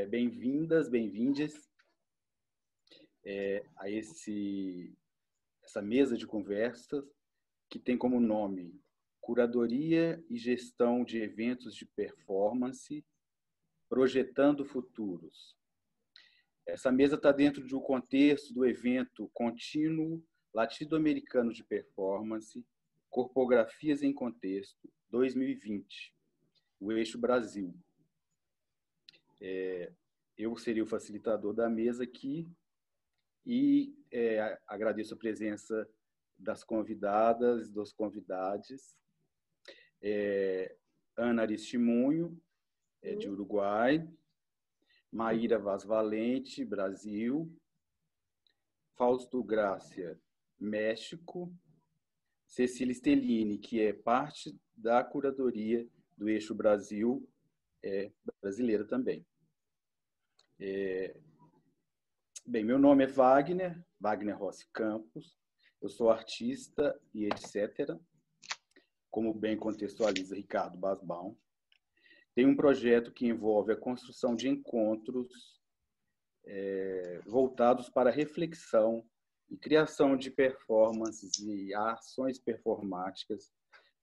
bem-vindas, bem-vindes a essa mesa de conversas que tem como nome Curadoria e Gestão de Eventos de Performance, Projetando Futuros. Essa mesa está dentro de um contexto do evento contínuo latino-americano de performance, Corpografias em Contexto 2020, o Eixo Brasil. Eu seria o facilitador da mesa aqui e agradeço a presença das convidadas, dos convidados. Ana Aristimunho, de Uruguai, Maíra Vaz Valente, Brasil, Fausto Grácia, México, Cecília Stellini, que é parte da curadoria do Eixo Brasil, brasileira também. Bem, meu nome é Wagner Rossi Campos, eu sou artista e etc., como bem contextualiza Ricardo Basbaum. Tem um projeto que envolve a construção de encontros voltados para reflexão e criação de performances e ações performáticas,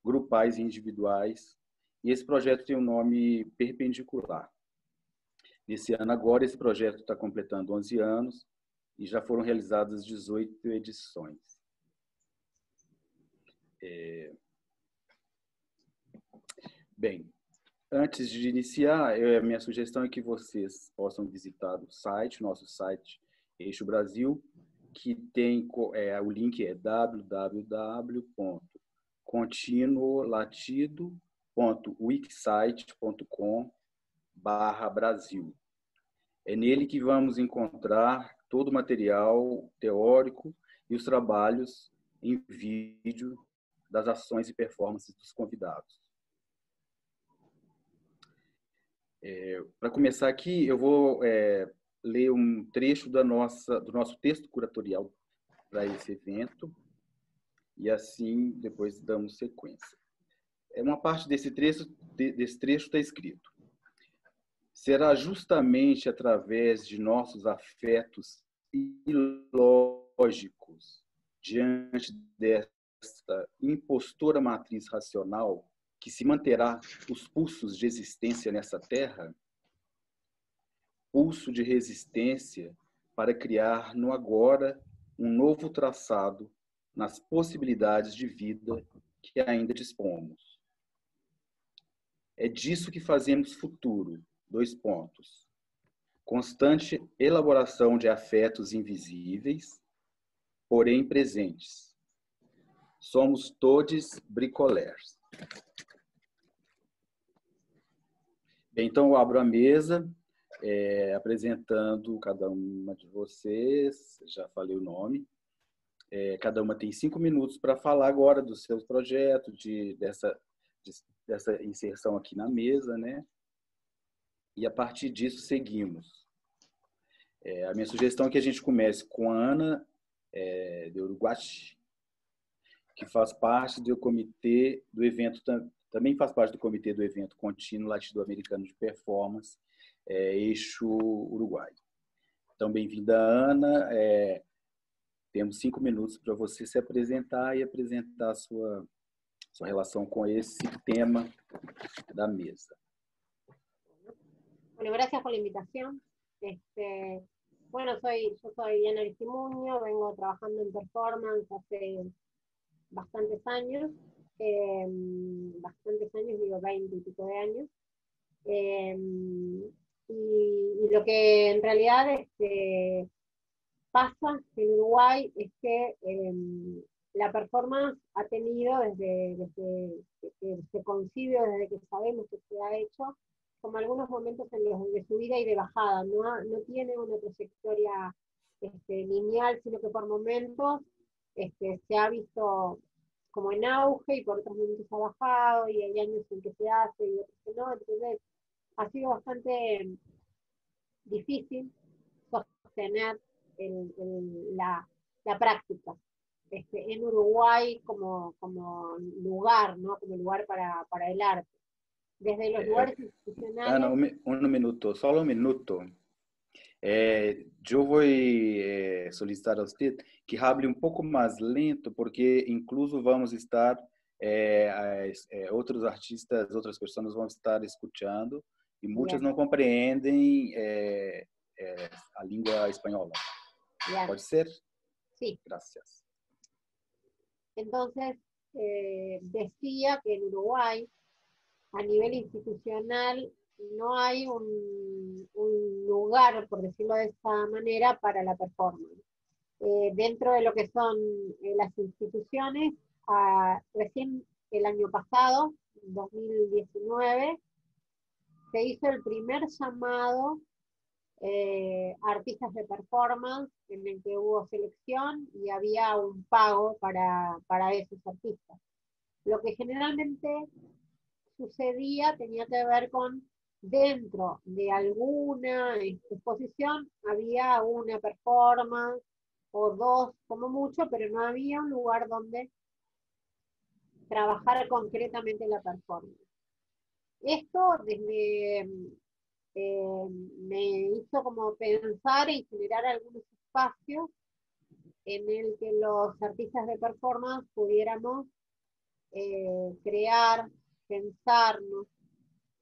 grupais e individuais, e esse projeto tem o nome Perpendicular. Nesse ano agora, esse projeto está completando 11 anos e já foram realizadas 18 edições. Bem, antes de iniciar, a minha sugestão é que vocês possam visitar o site, nosso site Eixo Brasil, que tem o link é www.continuolatido.wixsite.com/Brasil. É nele que vamos encontrar todo o material teórico e os trabalhos em vídeo das ações e performances dos convidados. Para começar aqui, eu vou ler um trecho do nosso texto curatorial para esse evento e assim depois damos sequência. Uma parte desse trecho está escrito: será justamente através de nossos afetos ilógicos diante desta impostora matriz racional que se manterá os pulsos de existência nessa terra? Pulso de resistência para criar no agora um novo traçado nas possibilidades de vida que ainda dispomos. É disso que fazemos futuro. : constante elaboração de afetos invisíveis, porém presentes. Somos todos bricolers. Bem, então eu abro a mesa, apresentando cada uma de vocês. Já falei o nome. Cada uma tem 5 minutos para falar agora dos seus projetos, dessa inserção aqui na mesa, né? E a partir disso seguimos. A minha sugestão é que a gente comece com a Ana de Uruguai, que faz parte do comitê do evento, também faz parte do comitê do evento contínuo latino-americano de performance, Eixo Uruguai. Então, bem-vinda, Ana. Temos 5 minutos para você se apresentar e apresentar a sua relação con ese tema da mesa. Bueno, gracias por la invitación. Bueno, yo soy Diana Aristimuño, vengo trabajando en performance hace bastantes años, digo 20 y pico de años, y lo que en realidad pasa en Uruguay es que la performance ha tenido, desde que se concibe, desde que sabemos que se ha hecho, como algunos momentos de subida y de bajada. No tiene una trayectoria lineal, sino que por momentos se ha visto como en auge y por otros momentos ha bajado, y hay años en que se hace y otros que no. Entonces ha sido bastante difícil sostener la práctica en Uruguay como lugar, ¿no? Como lugar para el arte. desde los lugares Ana, institucionales. um minuto, só um minuto. Eu vou solicitar a você que hable um pouco mais lento, porque incluso vamos estar, outros artistas, outras pessoas vão estar escutando e muitas Bien, não compreendem a língua espanhola. bien, Pode ser? sí. Gracias. Entonces, decía que en Uruguay, a nivel institucional, no hay un lugar, por decirlo de esta manera, para la performance. Dentro de lo que son las instituciones, recién el año pasado, 2019, se hizo el primer llamado artistas de performance en el que hubo selección y había un pago para esos artistas. Lo que generalmente sucedía tenía que ver con dentro de alguna exposición había una performance o dos como mucho, pero no había un lugar donde trabajar concretamente la performance. Esto desde me hizo como pensar y generar algunos espacios en el que los artistas de performance pudiéramos crear, pensarnos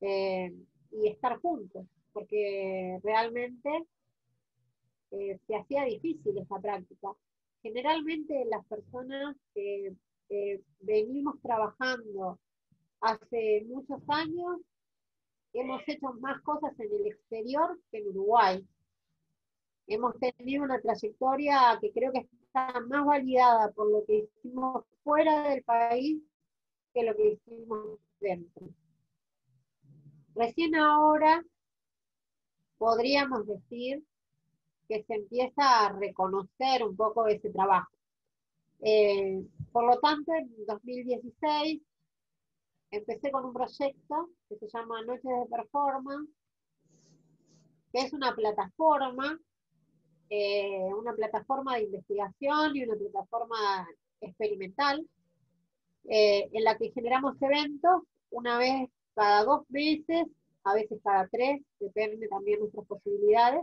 y estar juntos, porque realmente se hacía difícil esta práctica. Generalmente las personas que venimos trabajando hace muchos años hemos hecho más cosas en el exterior que en Uruguay. Hemos tenido una trayectoria que creo que está más validada por lo que hicimos fuera del país que lo que hicimos dentro. Recién ahora podríamos decir que se empieza a reconocer un poco ese trabajo. Por lo tanto, en 2016 empecé con un proyecto que se llama Noches de Performance, que es una plataforma de investigación y una plataforma experimental en la que generamos eventos una vez cada 2 meses, a veces cada 3, depende también de nuestras posibilidades.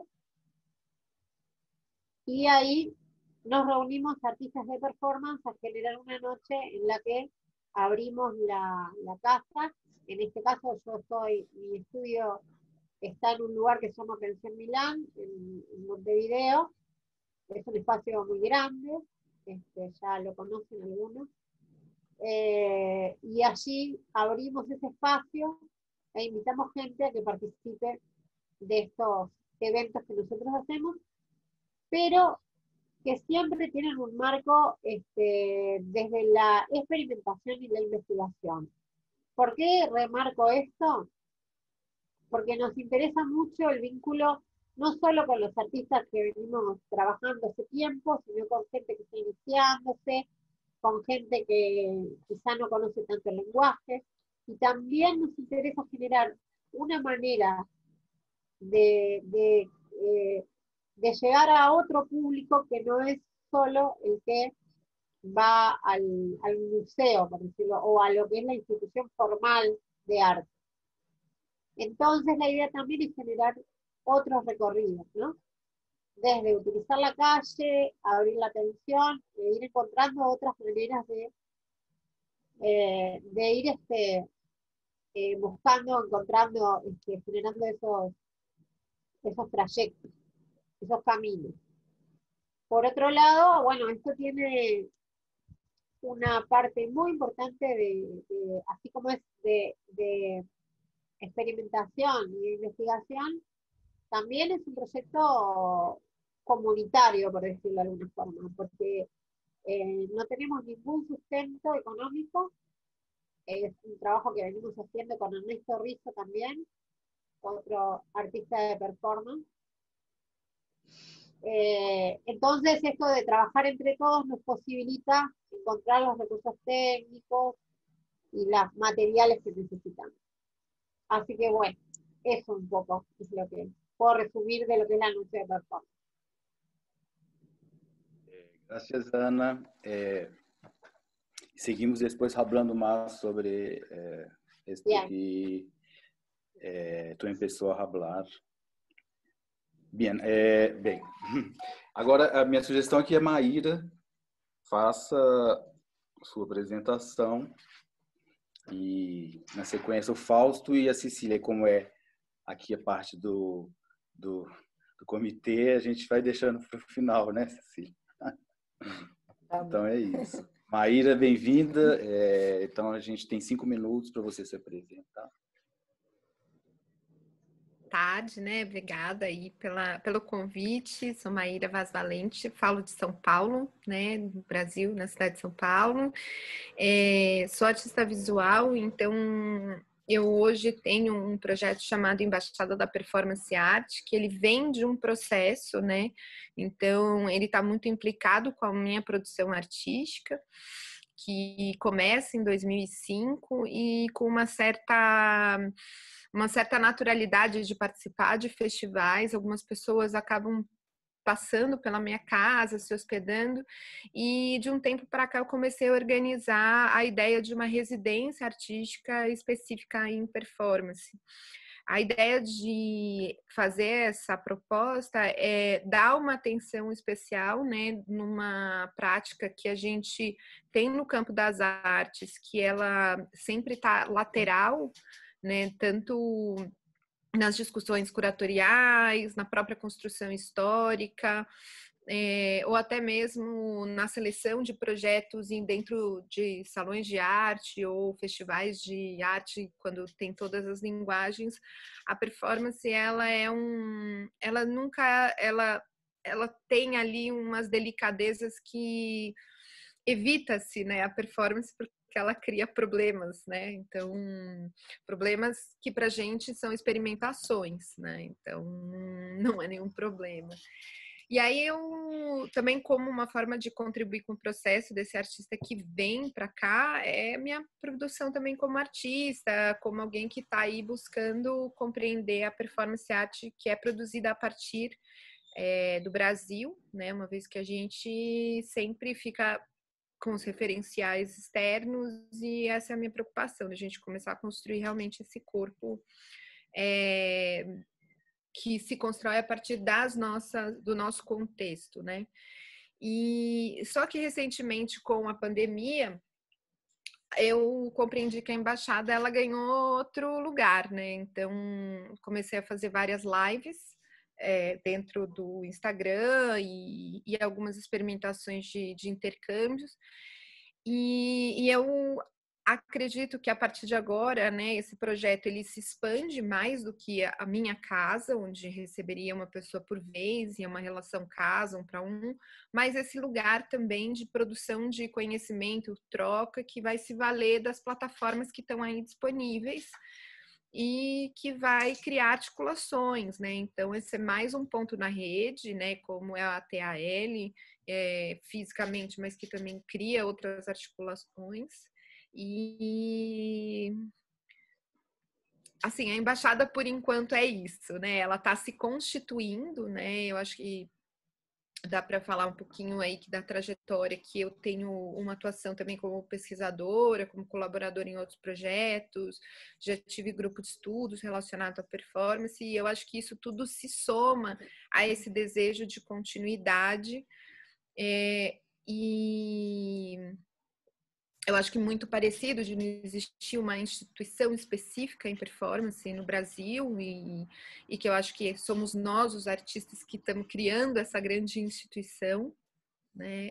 Y ahí nos reunimos artistas de performance a generar una noche en la que abrimos la casa. En este caso mi estudio está en un lugar que se llama Pensión Milán, en Montevideo. Es un espacio muy grande, ya lo conocen algunos. Y allí abrimos ese espacio e invitamos gente a que participe de estos eventos que nosotros hacemos, pero que siempre tienen un marco desde la experimentación y la investigación. ¿Por qué remarco esto? Porque nos interesa mucho el vínculo no solo con los artistas que venimos trabajando hace tiempo, sino con gente que está iniciándose, con gente que quizá no conoce tanto el lenguaje, y también nos interesa generar una manera de llegar a otro público que no es solo el que va al museo, por decirlo, o a lo que es la institución formal de arte. Entonces la idea también es generar otros recorridos, ¿no? Desde utilizar la calle, abrir la atención, e ir encontrando otras maneras de ir buscando, encontrando, generando esos trayectos, esos caminos. Por otro lado, bueno, esto tiene una parte muy importante así como es de experimentación y de investigación, también es un proyecto comunitario, por decirlo de alguna forma, porque no tenemos ningún sustento económico. Es un trabajo que venimos haciendo con Ernesto Rizzo también, otro artista de performance. Entonces esto de trabajar entre todos nos posibilita encontrar los recursos técnicos y los materiales que necesitamos. Así que bueno, eso un poco es lo que puedo resumir de lo que es la noche de performance. Gracias, Ana. Seguimos depois falando mais sobre esto. Bien. E Tu empezó a hablar. Bem, bem, agora a minha sugestão aqui é Maíra faça sua apresentação e, na sequência, o Fausto e a Cecília, como é aqui a parte do comitê, a gente vai deixando para o final, né, Cecília? Então é isso. Maíra, bem-vinda. Então a gente tem 5 minutos para você se apresentar. Tarde, né? Obrigada aí pelo convite. Sou Maíra Vaz Valente, falo de São Paulo, né? No Brasil, na cidade de São Paulo. Sou artista visual, então eu hoje tenho um projeto chamado Embaixada da Performance Art, que ele vem de um processo, né? Então ele está muito implicado com a minha produção artística, que começa em 2005 e com uma certa naturalidade de participar de festivais. Algumas pessoas acabam passando pela minha casa, se hospedando, e de um tempo para cá eu comecei a organizar a ideia de uma residência artística específica em performance. A ideia de fazer essa proposta é dar uma atenção especial, né, numa prática que a gente tem no campo das artes, que ela sempre está lateral, né, tanto nas discussões curatoriais, na própria construção histórica, ou até mesmo na seleção de projetos dentro de salões de arte ou festivais de arte, quando tem todas as linguagens. A performance, ela tem ali umas delicadezas que evita-se, né, a performance, porque ela cria problemas, né? Então, problemas que pra gente são experimentações, né? Então, não é nenhum problema. E aí eu também, como uma forma de contribuir com o processo desse artista que vem para cá, é minha produção também como artista, como alguém que está aí buscando compreender a performance arte que é produzida a partir do Brasil, né? Uma vez que a gente sempre fica com os referenciais externos, e essa é a minha preocupação, a gente começar a construir realmente esse corpo que se constrói a partir do nosso contexto, né? E só que recentemente, com a pandemia, eu compreendi que a embaixada ela ganhou outro lugar, né? Então comecei a fazer várias lives dentro do Instagram e algumas experimentações de intercâmbios. E eu acredito que a partir de agora, né, esse projeto ele se expande mais do que a minha casa, onde receberia uma pessoa por vez, e é uma relação casa, 1 para 1, mas esse lugar também de produção de conhecimento, troca, que vai se valer das plataformas que estão aí disponíveis e que vai criar articulações, né? Então, esse é mais um ponto na rede, né? Como é a TAL, fisicamente, mas que também cria outras articulações. E assim, a embaixada por enquanto é isso, né? Ela está se constituindo, né? Eu acho que dá para falar um pouquinho aí da trajetória, que eu tenho uma atuação também como pesquisadora, como colaboradora em outros projetos, já tive grupo de estudos relacionado à performance, e eu acho que isso tudo se soma a esse desejo de continuidade, e eu acho que muito parecido de não existir uma instituição específica em performance no Brasil, e que eu acho que somos nós, os artistas, que estamos criando essa grande instituição, né,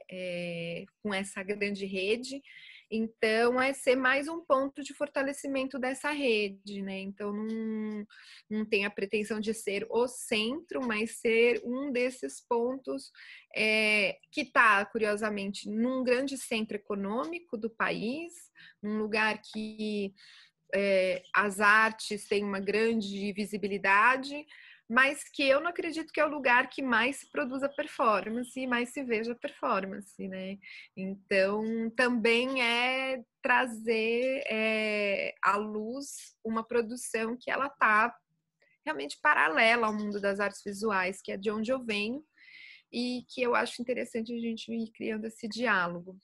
com essa grande rede. Então, é ser mais um ponto de fortalecimento dessa rede, né? Então, não tem a pretensão de ser o centro, mas ser um desses pontos que está, curiosamente, num grande centro econômico do país, num lugar que as artes têm uma grande visibilidade, mas que eu não acredito que é o lugar que mais se produza performance e mais se veja performance, né? Então, também é trazer à luz uma produção que ela está realmente paralela ao mundo das artes visuais, que é de onde eu venho, e que eu acho interessante a gente ir criando esse diálogo.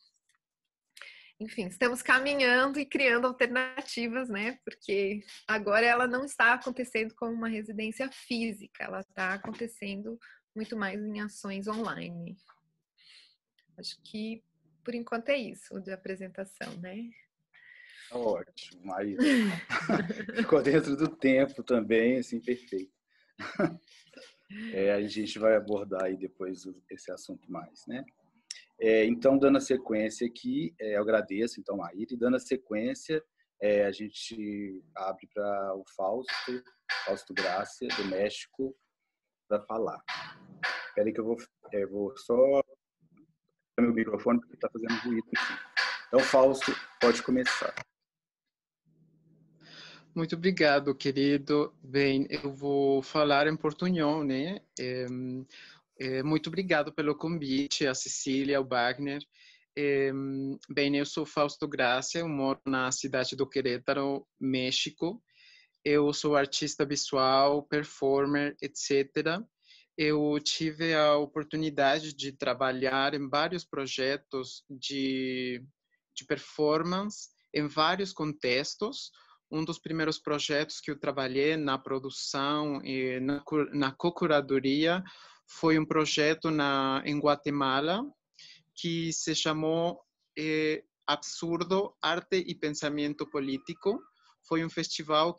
enfim, estamos caminhando e criando alternativas, né? Porque agora ela não está acontecendo como uma residência física, ela está acontecendo muito mais em ações online. Acho que por enquanto é isso de apresentação, né? Ótimo, Maíra. Ficou dentro do tempo também, assim, perfeito. A gente vai abordar aí depois esse assunto mais, né? Então, dando a sequência aqui, eu agradeço, então, Maíra, e dando a sequência, a gente abre para o Fausto Grácia, do México, para falar. Espera aí que eu vou só meu microfone, porque está fazendo ruído aqui. Então, Fausto, pode começar. Muito obrigado, querido. Bem, eu vou falar em portunhol, né? Muito obrigado pelo convite, a Cecília, ao Wagner. Bem, eu sou Fausto Grácia, eu moro na cidade do Querétaro, México. Eu sou artista visual, performer, etc. Eu tive a oportunidade de trabalhar em vários projetos de performance, em vários contextos. Um dos primeiros projetos que eu trabalhei na produção e na co-curadoria foi um projeto em Guatemala que se chamou Absurdo, Arte e Pensamento Político. Foi um festival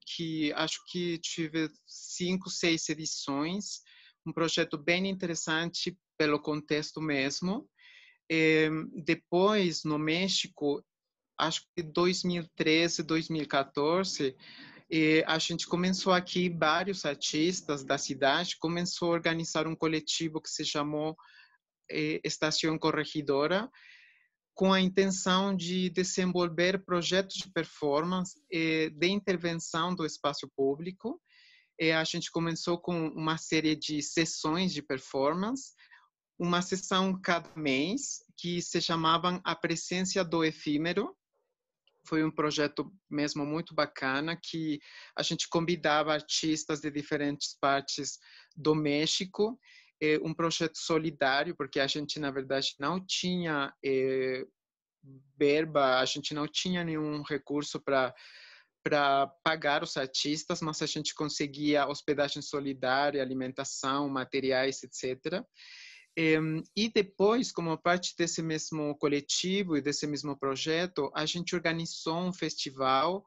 que acho que tive 5, 6 edições, um projeto bem interessante pelo contexto mesmo. Depois, no México, acho que 2013, 2014, a gente começou aqui, vários artistas da cidade, começou a organizar um coletivo que se chamou Estação Corregidora, com a intenção de desenvolver projetos de performance de intervenção do espaço público. A gente começou com uma série de sessões de performance, uma sessão cada mês, que se chamavam A Presença do Efímero. Foi um projeto mesmo muito bacana, que a gente convidava artistas de diferentes partes do México, um projeto solidário, porque a gente, na verdade, não tinha verba, a gente não tinha nenhum recurso para pagar os artistas, mas a gente conseguia hospedagem solidária, alimentação, materiais, etc. E depois, como parte desse mesmo coletivo e desse mesmo projeto, a gente organizou um festival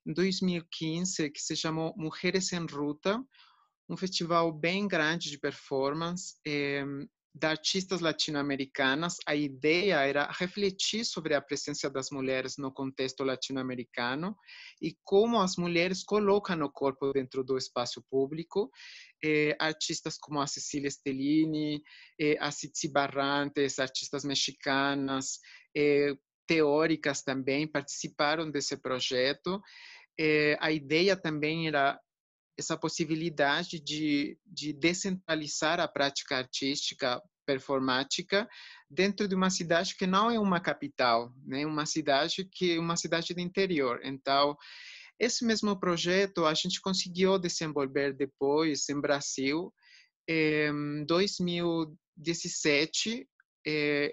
em 2015 que se chamou Mulheres em Ruta, um festival bem grande de performance de artistas latino-americanas. A ideia era refletir sobre a presença das mulheres no contexto latino-americano e como as mulheres colocam o corpo dentro do espaço público. Artistas como a Cecília Stellini, a Tsitsi Barrantes, artistas mexicanas, teóricas também participaram desse projeto. A ideia também era essa possibilidade de descentralizar a prática artística performática dentro de uma cidade que não é uma capital, né? Uma cidade do interior. Então, esse mesmo projeto a gente conseguiu desenvolver depois em Brasil. Em 2017,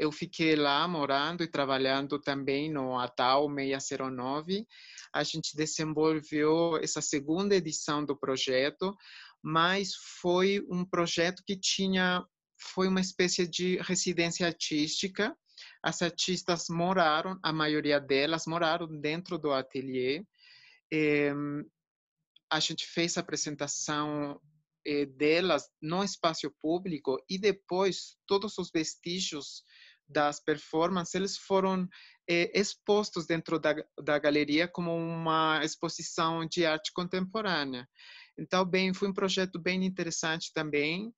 eu fiquei lá morando e trabalhando também no ATAU 609. A gente desenvolveu essa segunda edição do projeto, mas foi um projeto que foi uma espécie de residência artística. As artistas moraram, a maioria delas moraram dentro do ateliê. A gente fez a apresentação delas no espaço público e depois todos os vestígios das performances eles foram expostos dentro da galeria como uma exposição de arte contemporânea. Então, bem, foi um projeto bem interessante também,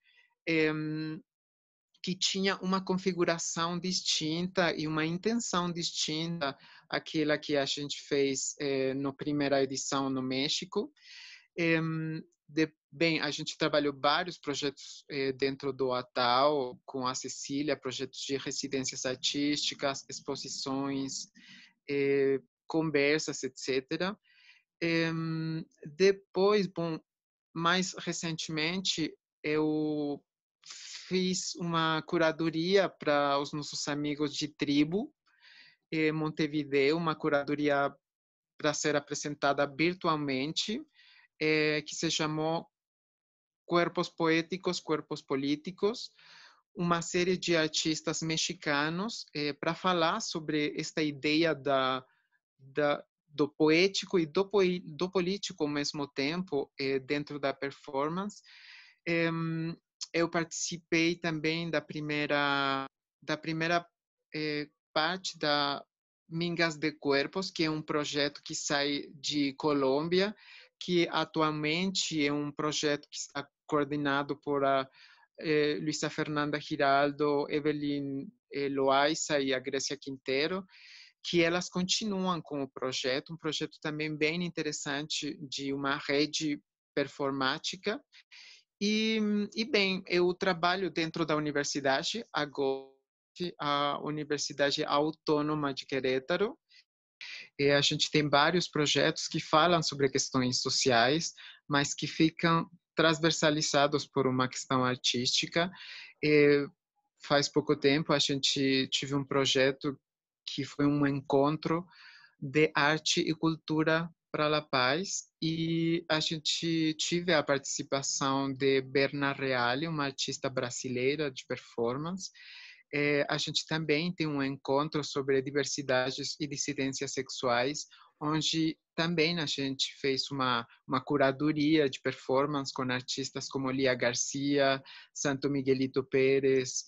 que tinha uma configuração distinta e uma intenção distinta àquela que a gente fez na primeira edição no México. Bem, a gente trabalhou vários projetos dentro do ATAU, com a Cecília, projetos de residências artísticas, exposições, conversas, etc. Depois, bom, mais recentemente, eu fiz uma curadoria para os nossos amigos de tribo, Montevideo, uma curadoria para ser apresentada virtualmente, que se chamou Cuerpos Poéticos, Cuerpos Políticos, uma série de artistas mexicanos para falar sobre esta ideia do poético e do político ao mesmo tempo dentro da performance. Eu participei também da primeira parte da Mingas de Cuerpos, que é um projeto que sai de Colômbia, que atualmente é um projeto que está coordenado por a Luisa Fernanda Giraldo, Evelyn Loaiza e a Grécia Quintero, que elas continuam com o projeto, um projeto também bem interessante de uma rede performática. E bem, eu trabalho dentro da universidade, agora a Universidade Autônoma de Querétaro. A gente tem vários projetos que falam sobre questões sociais, mas que ficam transversalizados por uma questão artística. Faz pouco tempo a gente tive um projeto que foi um encontro de arte e cultura para a paz, e a gente tive a participação de Berna Reale, uma artista brasileira de performance. A gente também tem um encontro sobre diversidades e dissidências sexuais, onde também a gente fez uma curadoria de performance com artistas como Lia Garcia, Santo Miguelito Pérez,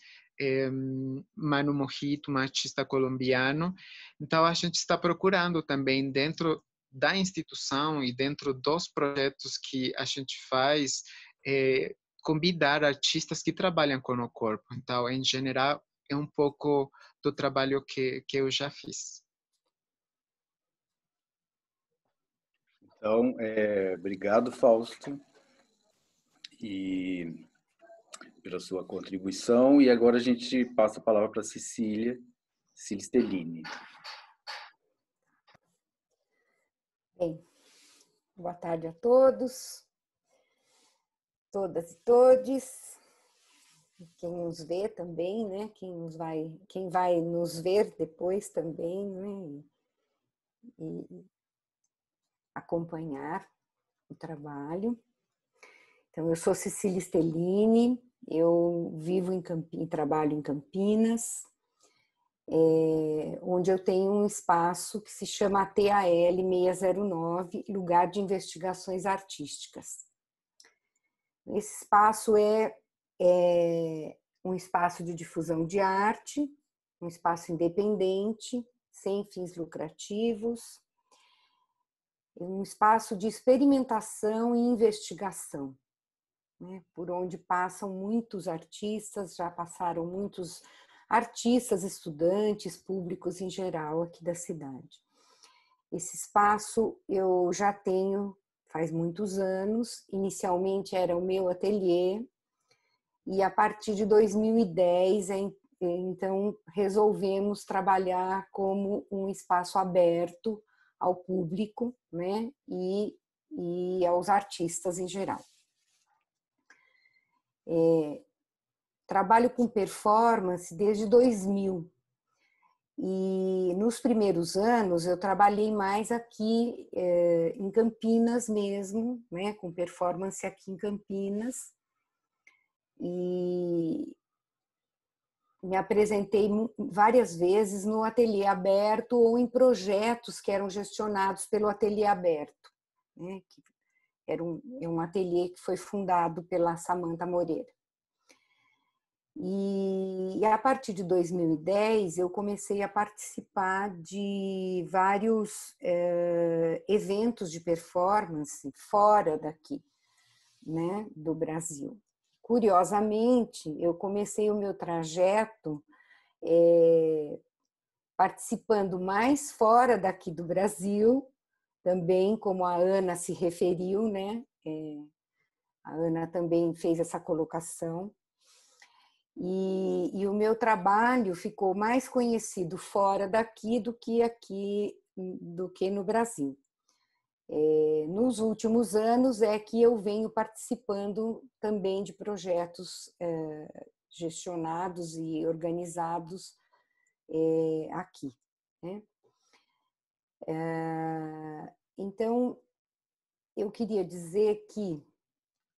Manu Mojito, um artista colombiano. Então, a gente está procurando também, dentro da instituição e dentro dos projetos que a gente faz, convidar artistas que trabalham com o corpo. Então, em geral, é um pouco do trabalho que eu já fiz. Então, obrigado, Fausto, e pela sua contribuição. E agora a gente passa a palavra para Cecília Stellini. Bem, boa tarde a todos, todas e todes, quem nos vê também, né? Quem vai nos ver depois também, né? E acompanhar o trabalho. Então, eu sou Cecília Stellini, eu vivo em Campinas, trabalho em Campinas, onde eu tenho um espaço que se chama ATAL 609, Lugar de Investigações Artísticas. Esse espaço é um espaço de difusão de arte, um espaço independente, sem fins lucrativos, um espaço de experimentação e investigação, né, por onde passam muitos artistas, já passaram muitos artistas, estudantes, públicos em geral aqui da cidade. Esse espaço eu já tenho faz muitos anos, inicialmente era o meu ateliê, e a partir de 2010, então, resolvemos trabalhar como um espaço aberto ao público, né, e aos artistas em geral. Trabalho com performance desde 2000, e nos primeiros anos eu trabalhei mais aqui em Campinas mesmo, né, com performance aqui em Campinas, e me apresentei várias vezes no ateliê aberto ou em projetos que eram gestionados pelo ateliê aberto, né, que era um ateliê que foi fundado pela Samantha Moreira. E a partir de 2010 eu comecei a participar de vários eventos de performance fora daqui, né, do Brasil. Curiosamente, eu comecei o meu trajeto participando mais fora daqui do Brasil, também como a Ana se referiu, né? A Ana também fez essa colocação. E o meu trabalho ficou mais conhecido fora daqui do que no Brasil. Nos últimos anos é que eu venho participando também de projetos gestionados e organizados aqui. né? Então, eu queria dizer que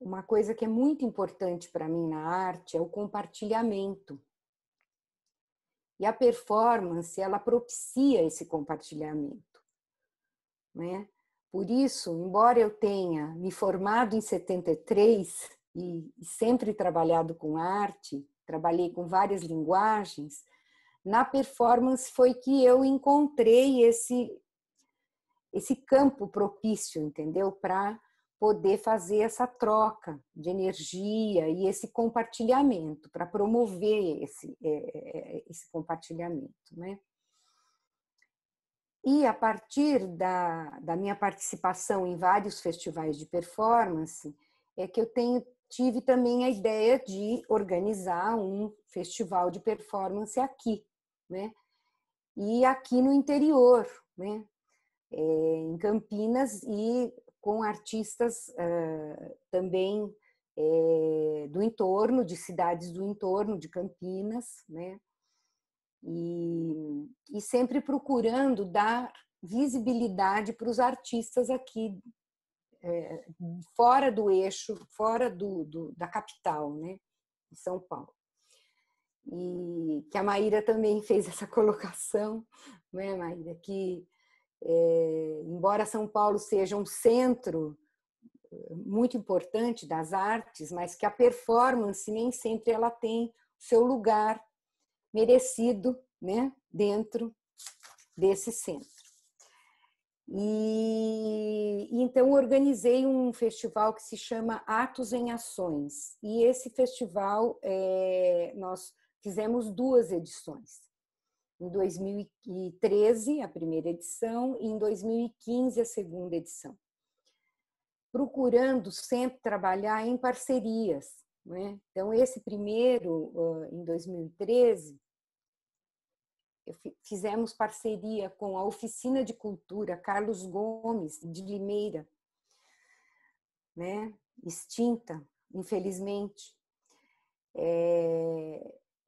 uma coisa que é muito importante para mim na arte é o compartilhamento. E a performance, ela propicia esse compartilhamento, né? Por isso, embora eu tenha me formado em 73 e sempre trabalhado com arte, trabalhei com várias linguagens, na performance foi que eu encontrei esse campo propício, entendeu? Para poder fazer essa troca de energia e esse compartilhamento, para promover esse compartilhamento, né? E a partir da minha participação em vários festivais de performance, é que eu tive também a ideia de organizar um festival de performance aqui, né? E aqui no interior, né? Em Campinas, e com artistas também do entorno, de cidades do entorno de Campinas, né? E sempre procurando dar visibilidade para os artistas aqui, fora do eixo, fora da capital, né? De São Paulo. E que a Maíra também fez essa colocação, né, Maíra? Que embora São Paulo seja um centro muito importante das artes, mas que a performance nem sempre ela tem o seu lugar merecido, né, dentro desse centro. E então organizei um festival que se chama Atos em Ações. E esse festival nós fizemos 2 edições. Em 2013, a primeira edição, e em 2015, a segunda edição. Procurando sempre trabalhar em parcerias, né? Então, esse primeiro, em 2013, fizemos parceria com a Oficina de Cultura Carlos Gomes, de Limeira, né? Extinta, infelizmente.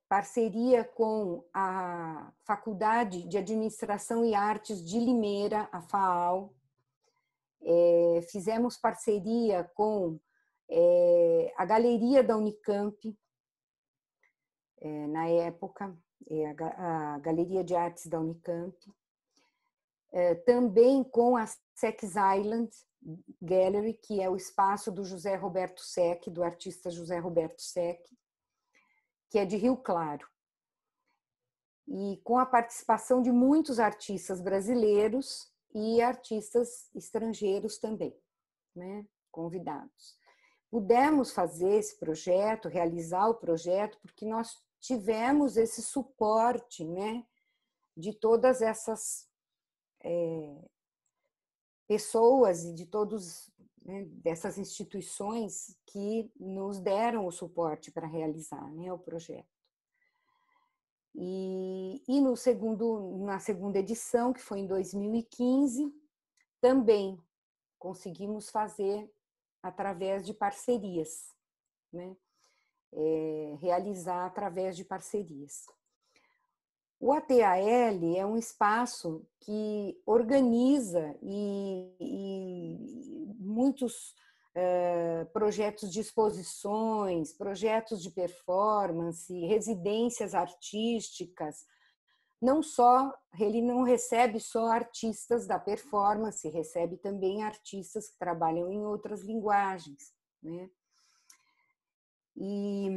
Parceria com a Faculdade de Administração e Artes de Limeira, a FAAL. Fizemos parceria com a Galeria da Unicamp, na época, a Galeria de Artes da Unicamp. Também com a Sex Island Gallery, que é o espaço do José Roberto Sec, do artista José Roberto Sec, que é de Rio Claro. E com a participação de muitos artistas brasileiros e artistas estrangeiros também, né, convidados. Pudemos fazer esse projeto, realizar o projeto, porque nós tivemos esse suporte, né, de todas essas pessoas e de todos, né, dessas instituições que nos deram o suporte para realizar, né, o projeto. E na segunda edição, que foi em 2015, também conseguimos fazer através de parcerias, né? Realizar através de parcerias. O ATAL é um espaço que organiza e muitos projetos de exposições, projetos de performance, residências artísticas. Ele não recebe só artistas da performance, recebe também artistas que trabalham em outras linguagens, né? E,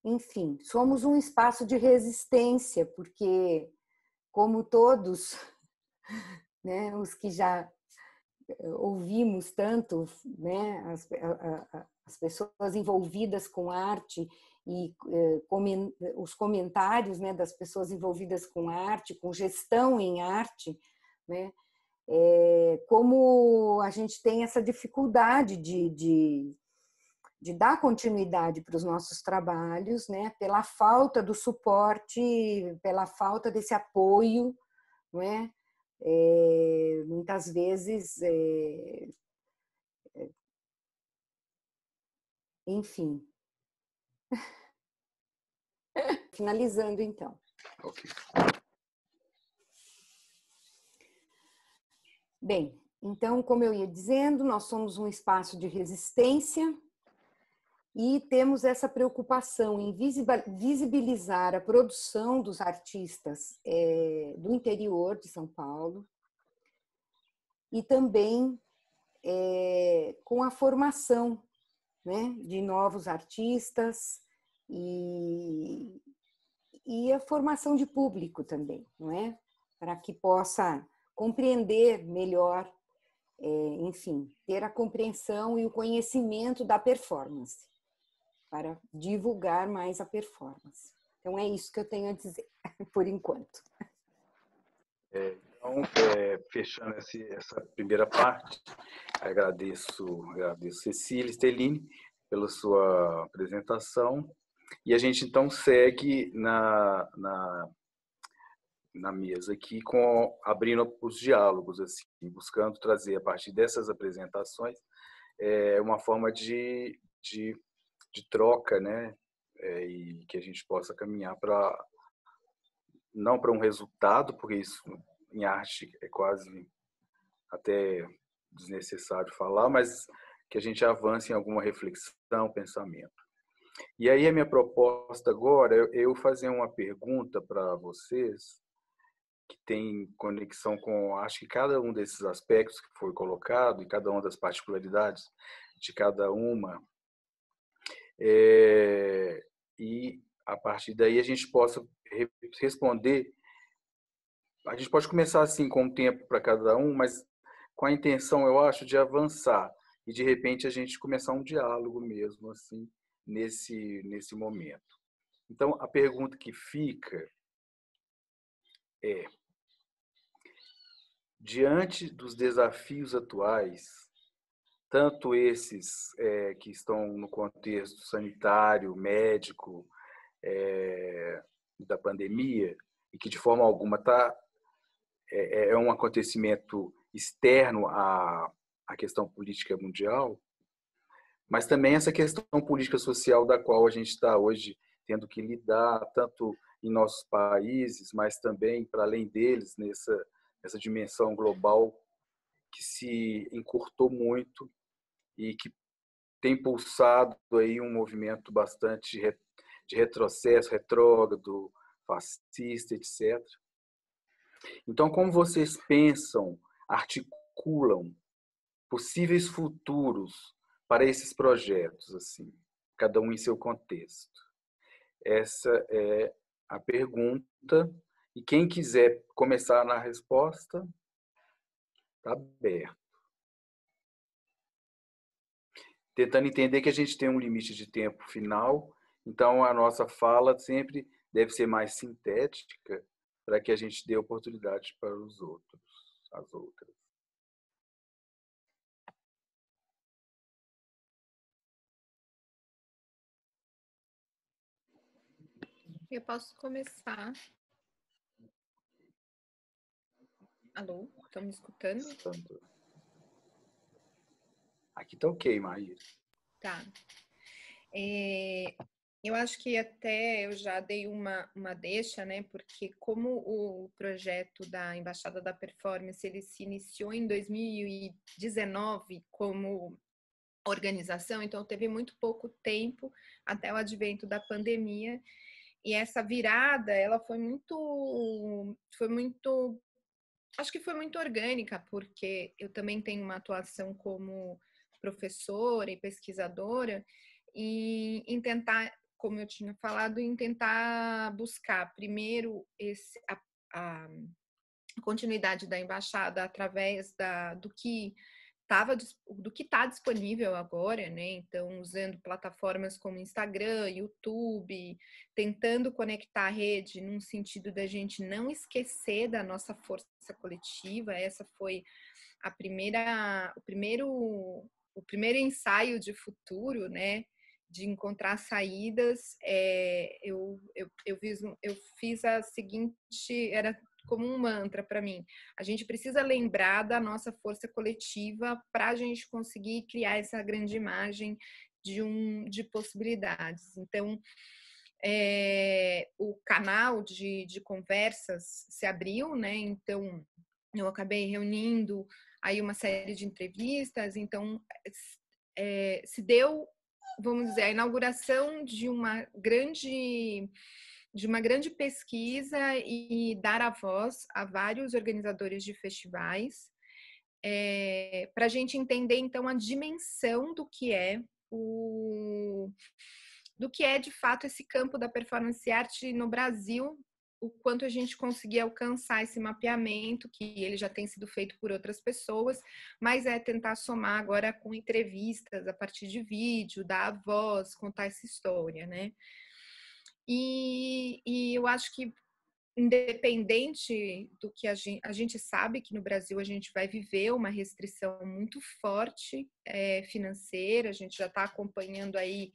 enfim, somos um espaço de resistência, porque, como todos, né, os que já ouvimos tanto, né, as pessoas envolvidas com arte e os comentários, né, das pessoas envolvidas com arte, com gestão em arte, né, como a gente tem essa dificuldade de dar continuidade para os nossos trabalhos, né, pela falta do suporte, pela falta desse apoio, não é? Muitas vezes, enfim. Finalizando, então. Ok. Bem, então, como eu ia dizendo, nós somos um espaço de resistência e temos essa preocupação em visibilizar a produção dos artistas do interior de São Paulo e também com a formação, né, de novos artistas e a formação de público também, não é? Para que possa compreender melhor, enfim, ter a compreensão e o conhecimento da performance, para divulgar mais a performance. Então, é isso que eu tenho a dizer, por enquanto. Então, fechando essa primeira parte, agradeço Cecília Stellini pela sua apresentação, e a gente então segue na mesa aqui, abrindo os diálogos, assim, buscando trazer a partir dessas apresentações uma forma de troca, né? E que a gente possa caminhar não para um resultado, porque isso em arte é quase até desnecessário falar, mas que a gente avance em alguma reflexão, pensamento. E aí a minha proposta agora é eu fazer uma pergunta para vocês que tem conexão com, acho que cada um desses aspectos que foi colocado e cada uma das particularidades de cada uma, e a partir daí a gente possa responder. A gente pode começar assim com um tempo para cada um, mas com a intenção, eu acho, de avançar e de repente a gente começar um diálogo mesmo assim nesse momento. Então a pergunta que fica é: diante dos desafios atuais, tanto esses que estão no contexto sanitário, médico, da pandemia, e que de forma alguma é um acontecimento externo à questão política mundial, mas também essa questão política social da qual a gente está hoje tendo que lidar, tanto em nossos países, mas também para além deles, nessa dimensão global que se encurtou muito e que tem pulsado aí um movimento bastante de retrocesso, retrógrado, fascista, etc. Então, como vocês pensam, articulam possíveis futuros para esses projetos, assim, cada um em seu contexto? Essa é a pergunta. E quem quiser começar na resposta, está aberto. Tentando entender que a gente tem um limite de tempo final, então a nossa fala sempre deve ser mais sintética para que a gente dê oportunidade para os outros, as outras. Eu posso começar. Alô, estão me escutando? Aqui tá ok, Maíra. Tá. Eu acho que até eu já dei uma deixa, né? Porque como o projeto da Embaixada da Performance, ele se iniciou em 2019 como organização, então teve muito pouco tempo até o advento da pandemia. E essa virada, ela foi muito, acho que foi muito orgânica, porque eu também tenho uma atuação como professora e pesquisadora e em tentar, como eu tinha falado, em tentar buscar primeiro a continuidade da embaixada através do que está disponível agora, né? Então, usando plataformas como Instagram, YouTube, tentando conectar a rede num sentido da gente não esquecer da nossa força coletiva. Essa foi o primeiro ensaio de futuro, né? De encontrar saídas. Eu fiz a seguinte, era como um mantra para mim: a gente precisa lembrar da nossa força coletiva para a gente conseguir criar essa grande imagem de possibilidades. Então, o canal de conversas se abriu, né? Então, eu acabei reunindo aí uma série de entrevistas, então se deu, vamos dizer, a inauguração de uma grande pesquisa e dar a voz a vários organizadores de festivais, para a gente entender, então, a dimensão do que é de fato esse campo da performance art no Brasil, o quanto a gente conseguir alcançar esse mapeamento, que ele já tem sido feito por outras pessoas, mas tentar somar agora com entrevistas a partir de vídeo, dar a voz, contar essa história, né? E eu acho que, independente do que a gente sabe que no Brasil a gente vai viver uma restrição muito forte financeira, a gente já está acompanhando aí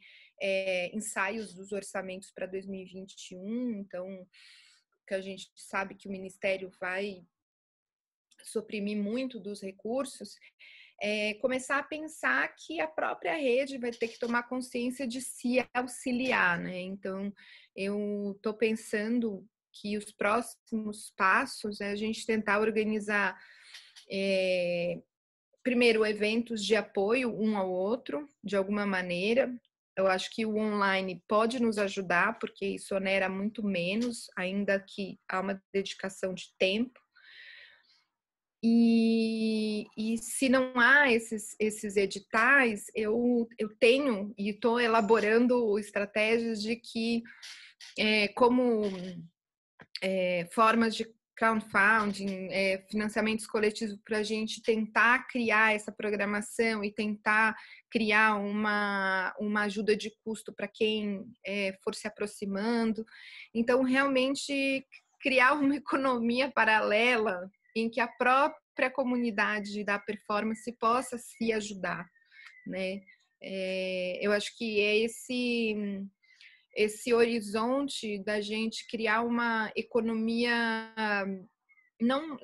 ensaios dos orçamentos para 2021, então que a gente sabe que o Ministério vai suprimir muito dos recursos, começar a pensar que a própria rede vai ter que tomar consciência de se auxiliar, né? Então, eu estou pensando que os próximos passos é a gente tentar organizar, primeiro, eventos de apoio um ao outro, de alguma maneira. Eu acho que o online pode nos ajudar, porque isso onera muito menos, ainda que há uma dedicação de tempo. E se não há esses editais, eu tenho e estou elaborando estratégias de que, como formas de crowdfunding, financiamentos coletivos, para a gente tentar criar essa programação e tentar criar uma ajuda de custo para quem for se aproximando. Então, realmente, criar uma economia paralela em que a própria comunidade da performance possa se ajudar, né? Eu acho que é esse horizonte da gente criar uma economia, não,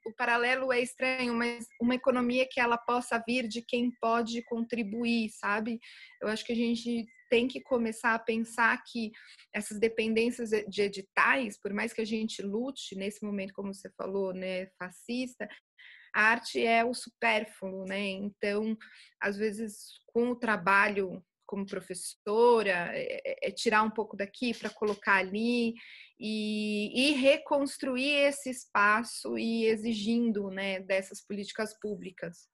o paralelo é estranho, mas uma economia que ela possa vir de quem pode contribuir, sabe? Eu acho que a gente tem que começar a pensar que essas dependências de editais, por mais que a gente lute nesse momento, como você falou, né, fascista, a arte é o supérfluo, né? Então, às vezes, com o trabalho como professora, tirar um pouco daqui para colocar ali e reconstruir esse espaço e exigindo, né, dessas políticas públicas.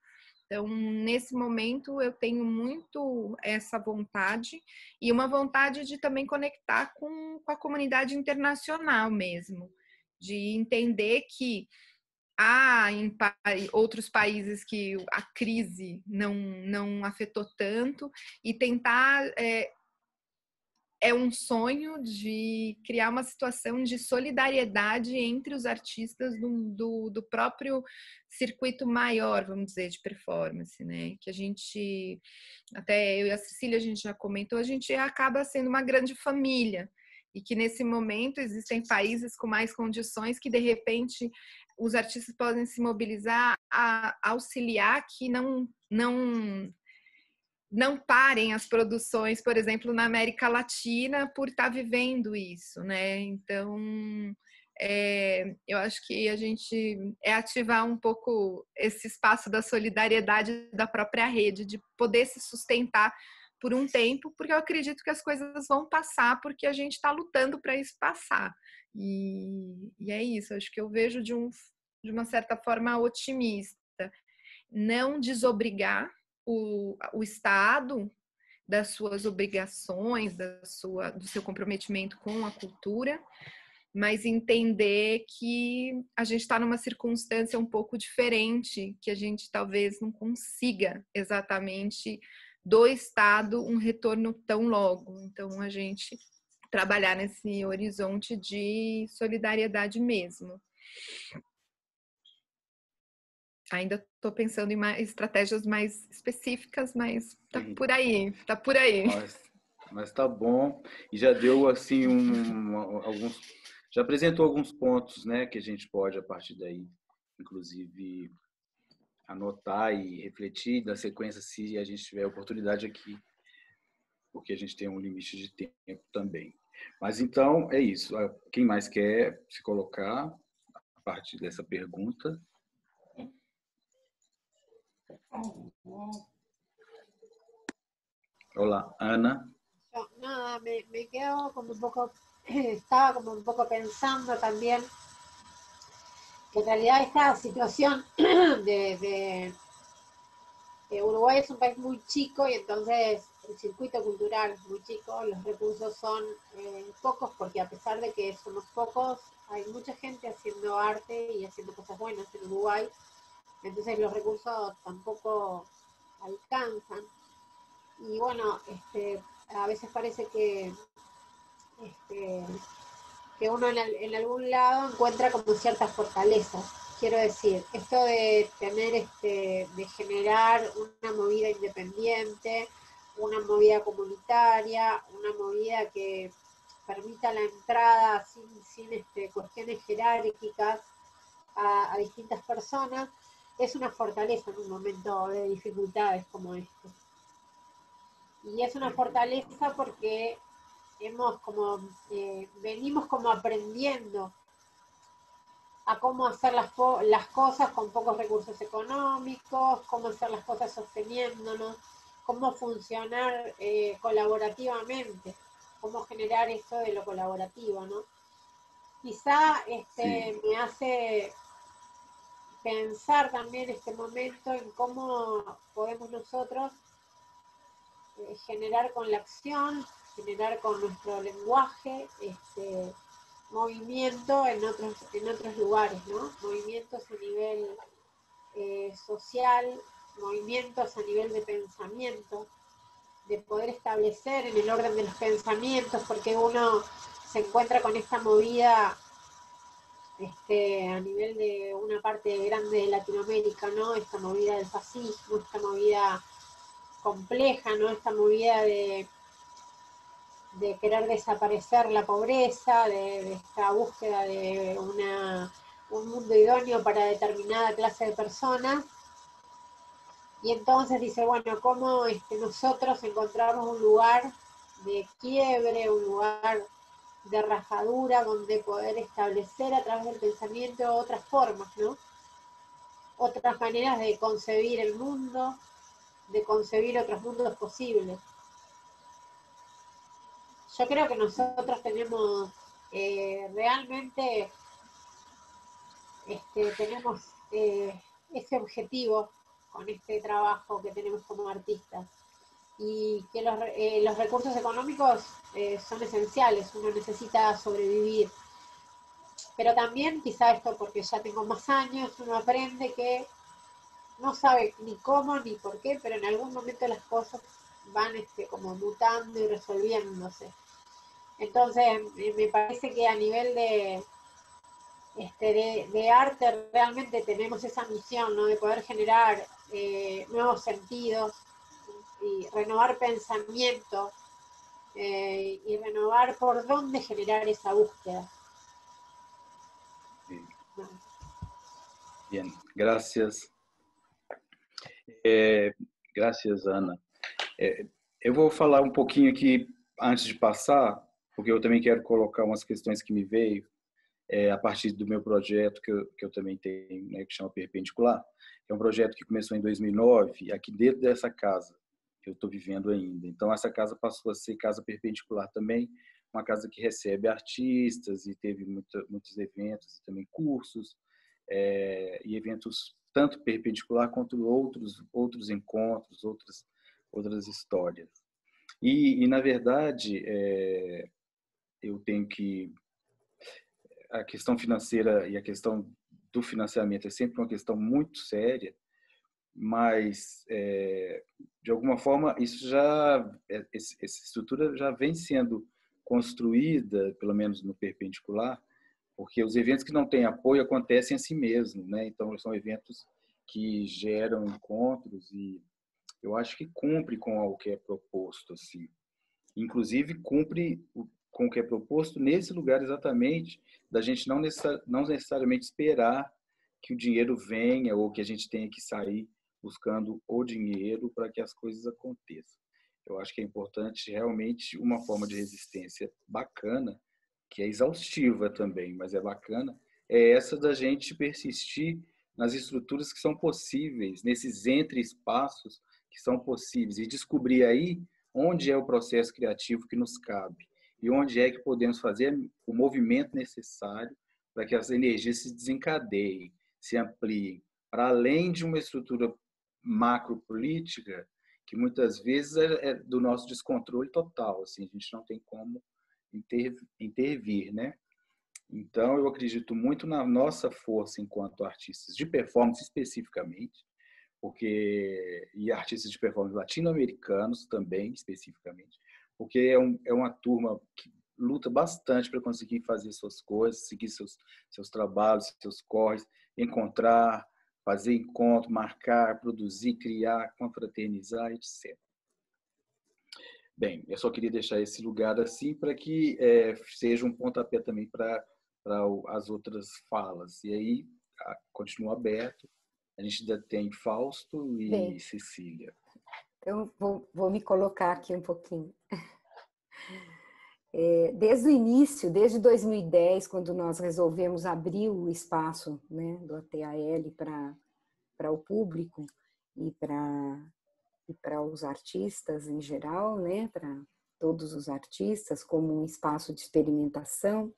Então, nesse momento, eu tenho muito essa vontade e uma vontade de também conectar com a comunidade internacional mesmo, de entender que há em outros países que a crise não afetou tanto e tentar um sonho de criar uma situação de solidariedade entre os artistas do próprio circuito maior, vamos dizer, de performance, né? Que a gente, até eu e a Cecília, a gente já comentou, a gente acaba sendo uma grande família e que nesse momento existem países com mais condições que de repente os artistas podem se mobilizar a auxiliar que não parem as produções, por exemplo, na América Latina, por estar vivendo isso, né? Então, eu acho que a gente ativar um pouco esse espaço da solidariedade da própria rede, de poder se sustentar por um tempo, porque eu acredito que as coisas vão passar, porque a gente está lutando para isso passar. E é isso, acho que eu vejo de uma certa forma otimista. Não desobrigar o Estado das suas obrigações, do seu comprometimento com a cultura, mas entender que a gente está numa circunstância um pouco diferente, que a gente talvez não consiga exatamente do Estado um retorno tão logo. Então, a gente trabalhar nesse horizonte de solidariedade mesmo. Ainda estou pensando em estratégias mais específicas, mas tá por aí, tá por aí. Mas tá bom. E já deu assim já apresentou alguns pontos, né, que a gente pode a partir daí, inclusive anotar e refletir da sequência se a gente tiver oportunidade aqui, porque a gente tem um limite de tempo também. Mas então é isso. Quem mais quer se colocar? A partir dessa pergunta. Olá, Ana. Nada, me quedo como un poco, estaba como un poco pensando también que en realidad esta situación de Uruguay es un país muy chico y entonces el circuito cultural es muy chico, los recursos son pocos porque a pesar de que somos pocos, hay mucha gente haciendo arte y haciendo cosas buenas en Uruguay, entonces los recursos tampoco alcanzan. Y bueno, a veces parece que uno en algún lado encuentra como ciertas fortalezas. Quiero decir, esto de tener, de generar una movida independiente, una movida comunitaria, una movida que permita la entrada sin cuestiones jerárquicas a distintas personas, es una fortaleza en un momento de dificultades como este. Y es una fortaleza porque venimos como aprendiendo a cómo hacer las cosas con pocos recursos económicos, cómo hacer las cosas sosteniéndonos, cómo funcionar colaborativamente, cómo generar eso de lo colaborativo, ¿no? Quizá Sí. me hace pensar también este momento en cómo podemos nosotros generar con la acción, generar con nuestro lenguaje, movimiento en otros lugares, ¿no? Movimientos a nivel social, movimientos a nivel de pensamiento, de poder establecer en el orden de los pensamientos, porque uno se encuentra con esta movida a nivel de una parte grande de Latinoamérica, ¿no? Esta movida del fascismo, esta movida compleja, ¿no? Esta movida de querer desaparecer la pobreza, de esta búsqueda de un mundo idóneo para determinada clase de personas. Y entonces dice, bueno, ¿cómo nosotros encontramos un lugar de quiebre, un lugar de rajadura donde poder establecer a través del pensamiento otras formas, ¿no? Otras maneras de concebir el mundo, de concebir otros mundos posibles. Yo creo que nosotros tenemos realmente tenemos ese objetivo con este trabajo que tenemos como artistas y que los recursos económicos son esenciales, uno necesita sobrevivir, pero también quizá esto porque ya tengo más años, uno aprende que no sabe ni cómo ni por qué, pero en algún momento las cosas van como mutando y resolviéndose. Entonces me parece que a nivel de arte realmente tenemos esa misión, ¿no? De poder generar nuevos sentidos y renovar pensamiento y renovar por dónde generar esa búsqueda. Sí. Bueno. Bien, gracias. Gracias, Ana. Eu vou falar um pouquinho aqui antes de passar, porque eu também quero colocar umas questões que me veio a partir do meu projeto que eu também tenho, né, que chama Perpendicular. É um projeto que começou em 2009, aqui dentro dessa casa que eu estou vivendo ainda. Então, essa casa passou a ser casa perpendicular também, uma casa que recebe artistas e teve muitos eventos e também cursos, e eventos tanto perpendicular quanto outros encontros, outras histórias. E na verdade, eu tenho que... A questão financeira e a questão do financiamento é sempre uma questão muito séria, mas, de alguma forma, essa estrutura já vem sendo construída, pelo menos no perpendicular, porque os eventos que não têm apoio acontecem a si mesmo, né? Então, são eventos que geram encontros e eu acho que cumpre com o que é proposto, assim. Inclusive, cumpre com o que é proposto nesse lugar exatamente, da gente não necessariamente esperar que o dinheiro venha ou que a gente tenha que sair buscando o dinheiro para que as coisas aconteçam. Eu acho que é importante realmente uma forma de resistência bacana, que é exaustiva também, mas é bacana, é essa da gente persistir nas estruturas que são possíveis, nesses entre-espaços que são possíveis, e descobrir aí onde é o processo criativo que nos cabe e onde é que podemos fazer o movimento necessário para que as energias se desencadeiem, se ampliem, para além de uma estrutura macropolítica que muitas vezes é do nosso descontrole total, assim, a gente não tem como intervir, né? Então, eu acredito muito na nossa força enquanto artistas de performance especificamente, e artistas de performance latino-americanos também, especificamente, porque é uma turma que luta bastante para conseguir fazer suas coisas, seguir seus trabalhos, seus corres, encontrar, fazer encontro, marcar, produzir, criar, confraternizar, etc. Bem, eu só queria deixar esse lugar assim para que seja um pontapé também para as outras falas. E aí continua aberto. A gente ainda tem Fausto e Bem, Cecília. Então, vou me colocar aqui um pouquinho. Desde o início, desde 2010, quando nós resolvemos abrir o espaço, né, do ATAL para o público e para os artistas em geral, né, para todos os artistas, como um espaço de experimentação,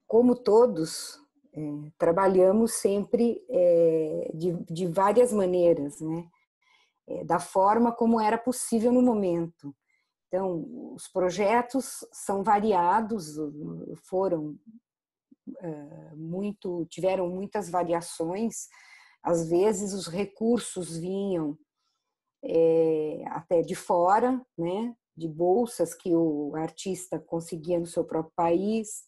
como todos, trabalhamos sempre de várias maneiras, né, da forma como era possível no momento. Então, os projetos são variados, tiveram muitas variações. Às vezes os recursos vinham até de fora, né, de bolsas que o artista conseguia no seu próprio país.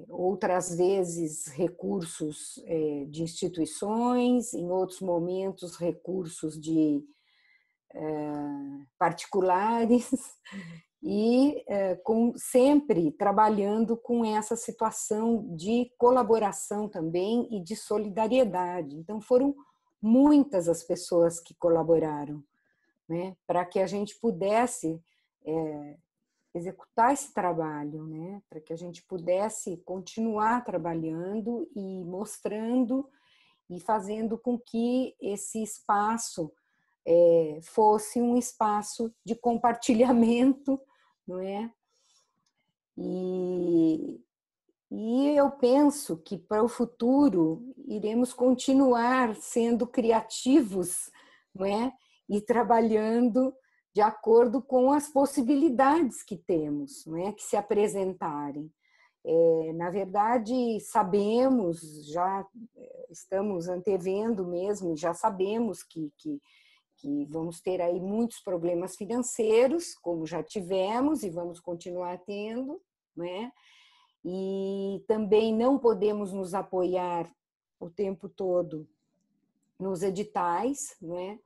Outras vezes recursos de instituições, em outros momentos recursos de particulares, e sempre trabalhando com essa situação de colaboração também e de solidariedade. Então, foram muitas as pessoas que colaboraram, né, para que a gente pudesse executar esse trabalho, né, para que a gente pudesse continuar trabalhando e mostrando e fazendo com que esse espaço fosse um espaço de compartilhamento, não é? E eu penso que para o futuro iremos continuar sendo criativos, não é? E trabalhando de acordo com as possibilidades que temos, não é? Que se apresentarem. Na verdade, sabemos, já estamos antevendo mesmo, já sabemos que vamos ter aí muitos problemas financeiros, como já tivemos e vamos continuar tendo, né? E também não podemos nos apoiar o tempo todo nos editais, né?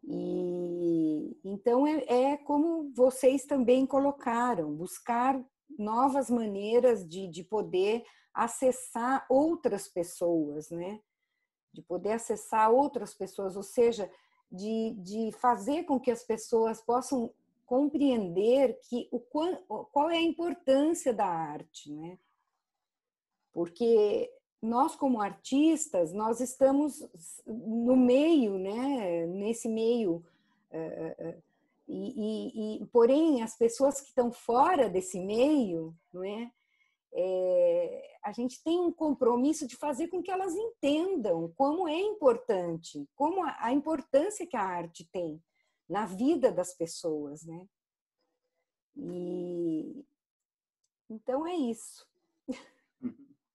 E então como vocês também colocaram, buscar novas maneiras de poder acessar outras pessoas, né? De poder acessar outras pessoas, ou seja, de fazer com que as pessoas possam compreender qual é a importância da arte, né? Porque nós, como artistas, nós estamos no meio, né? Nesse meio, porém, as pessoas que estão fora desse meio, não é? A gente tem um compromisso de fazer com que elas entendam como é importante, como a importância que a arte tem na vida das pessoas, né? E então é isso.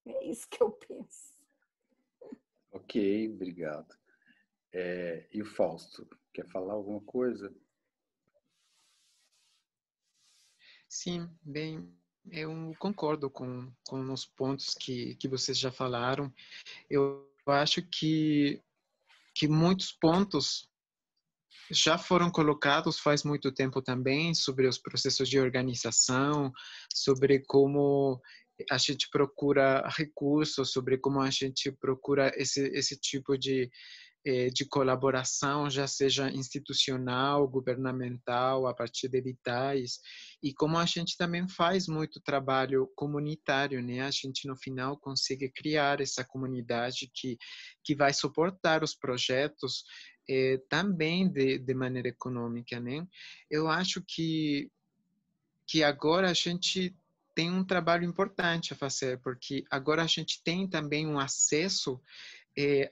É isso que eu penso. Ok, obrigado. E o Fausto, quer falar alguma coisa? Sim, bem, eu concordo com os pontos que vocês já falaram. Eu acho que muitos pontos já foram colocados faz muito tempo também, sobre os processos de organização, sobre como a gente procura recursos, sobre como a gente procura esse tipo de de colaboração, já seja institucional, governamental, a partir de editais, e como a gente também faz muito trabalho comunitário, né? A gente, no final, consegue criar essa comunidade que vai suportar os projetos também de maneira econômica, né? Eu acho que agora a gente tem um trabalho importante a fazer, porque agora a gente tem também um acesso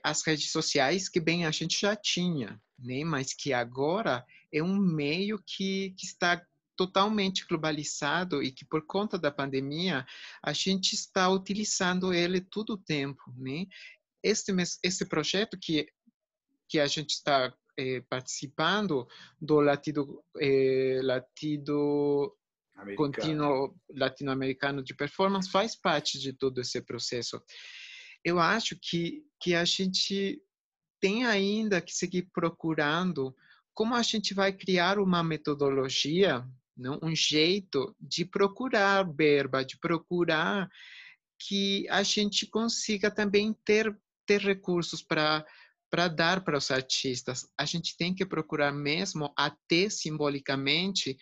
às redes sociais que bem a gente já tinha, né? Mas que agora é um meio que está totalmente globalizado e que por conta da pandemia a gente está utilizando ele todo o tempo, né? Esse projeto que a gente está participando do latido contínuo latino-americano de performance faz parte de todo esse processo. Eu acho que a gente tem ainda que seguir procurando como a gente vai criar uma metodologia, não? Um jeito de procurar verba, de procurar que a gente consiga também ter recursos para dar para os artistas. A gente tem que procurar mesmo, até simbolicamente,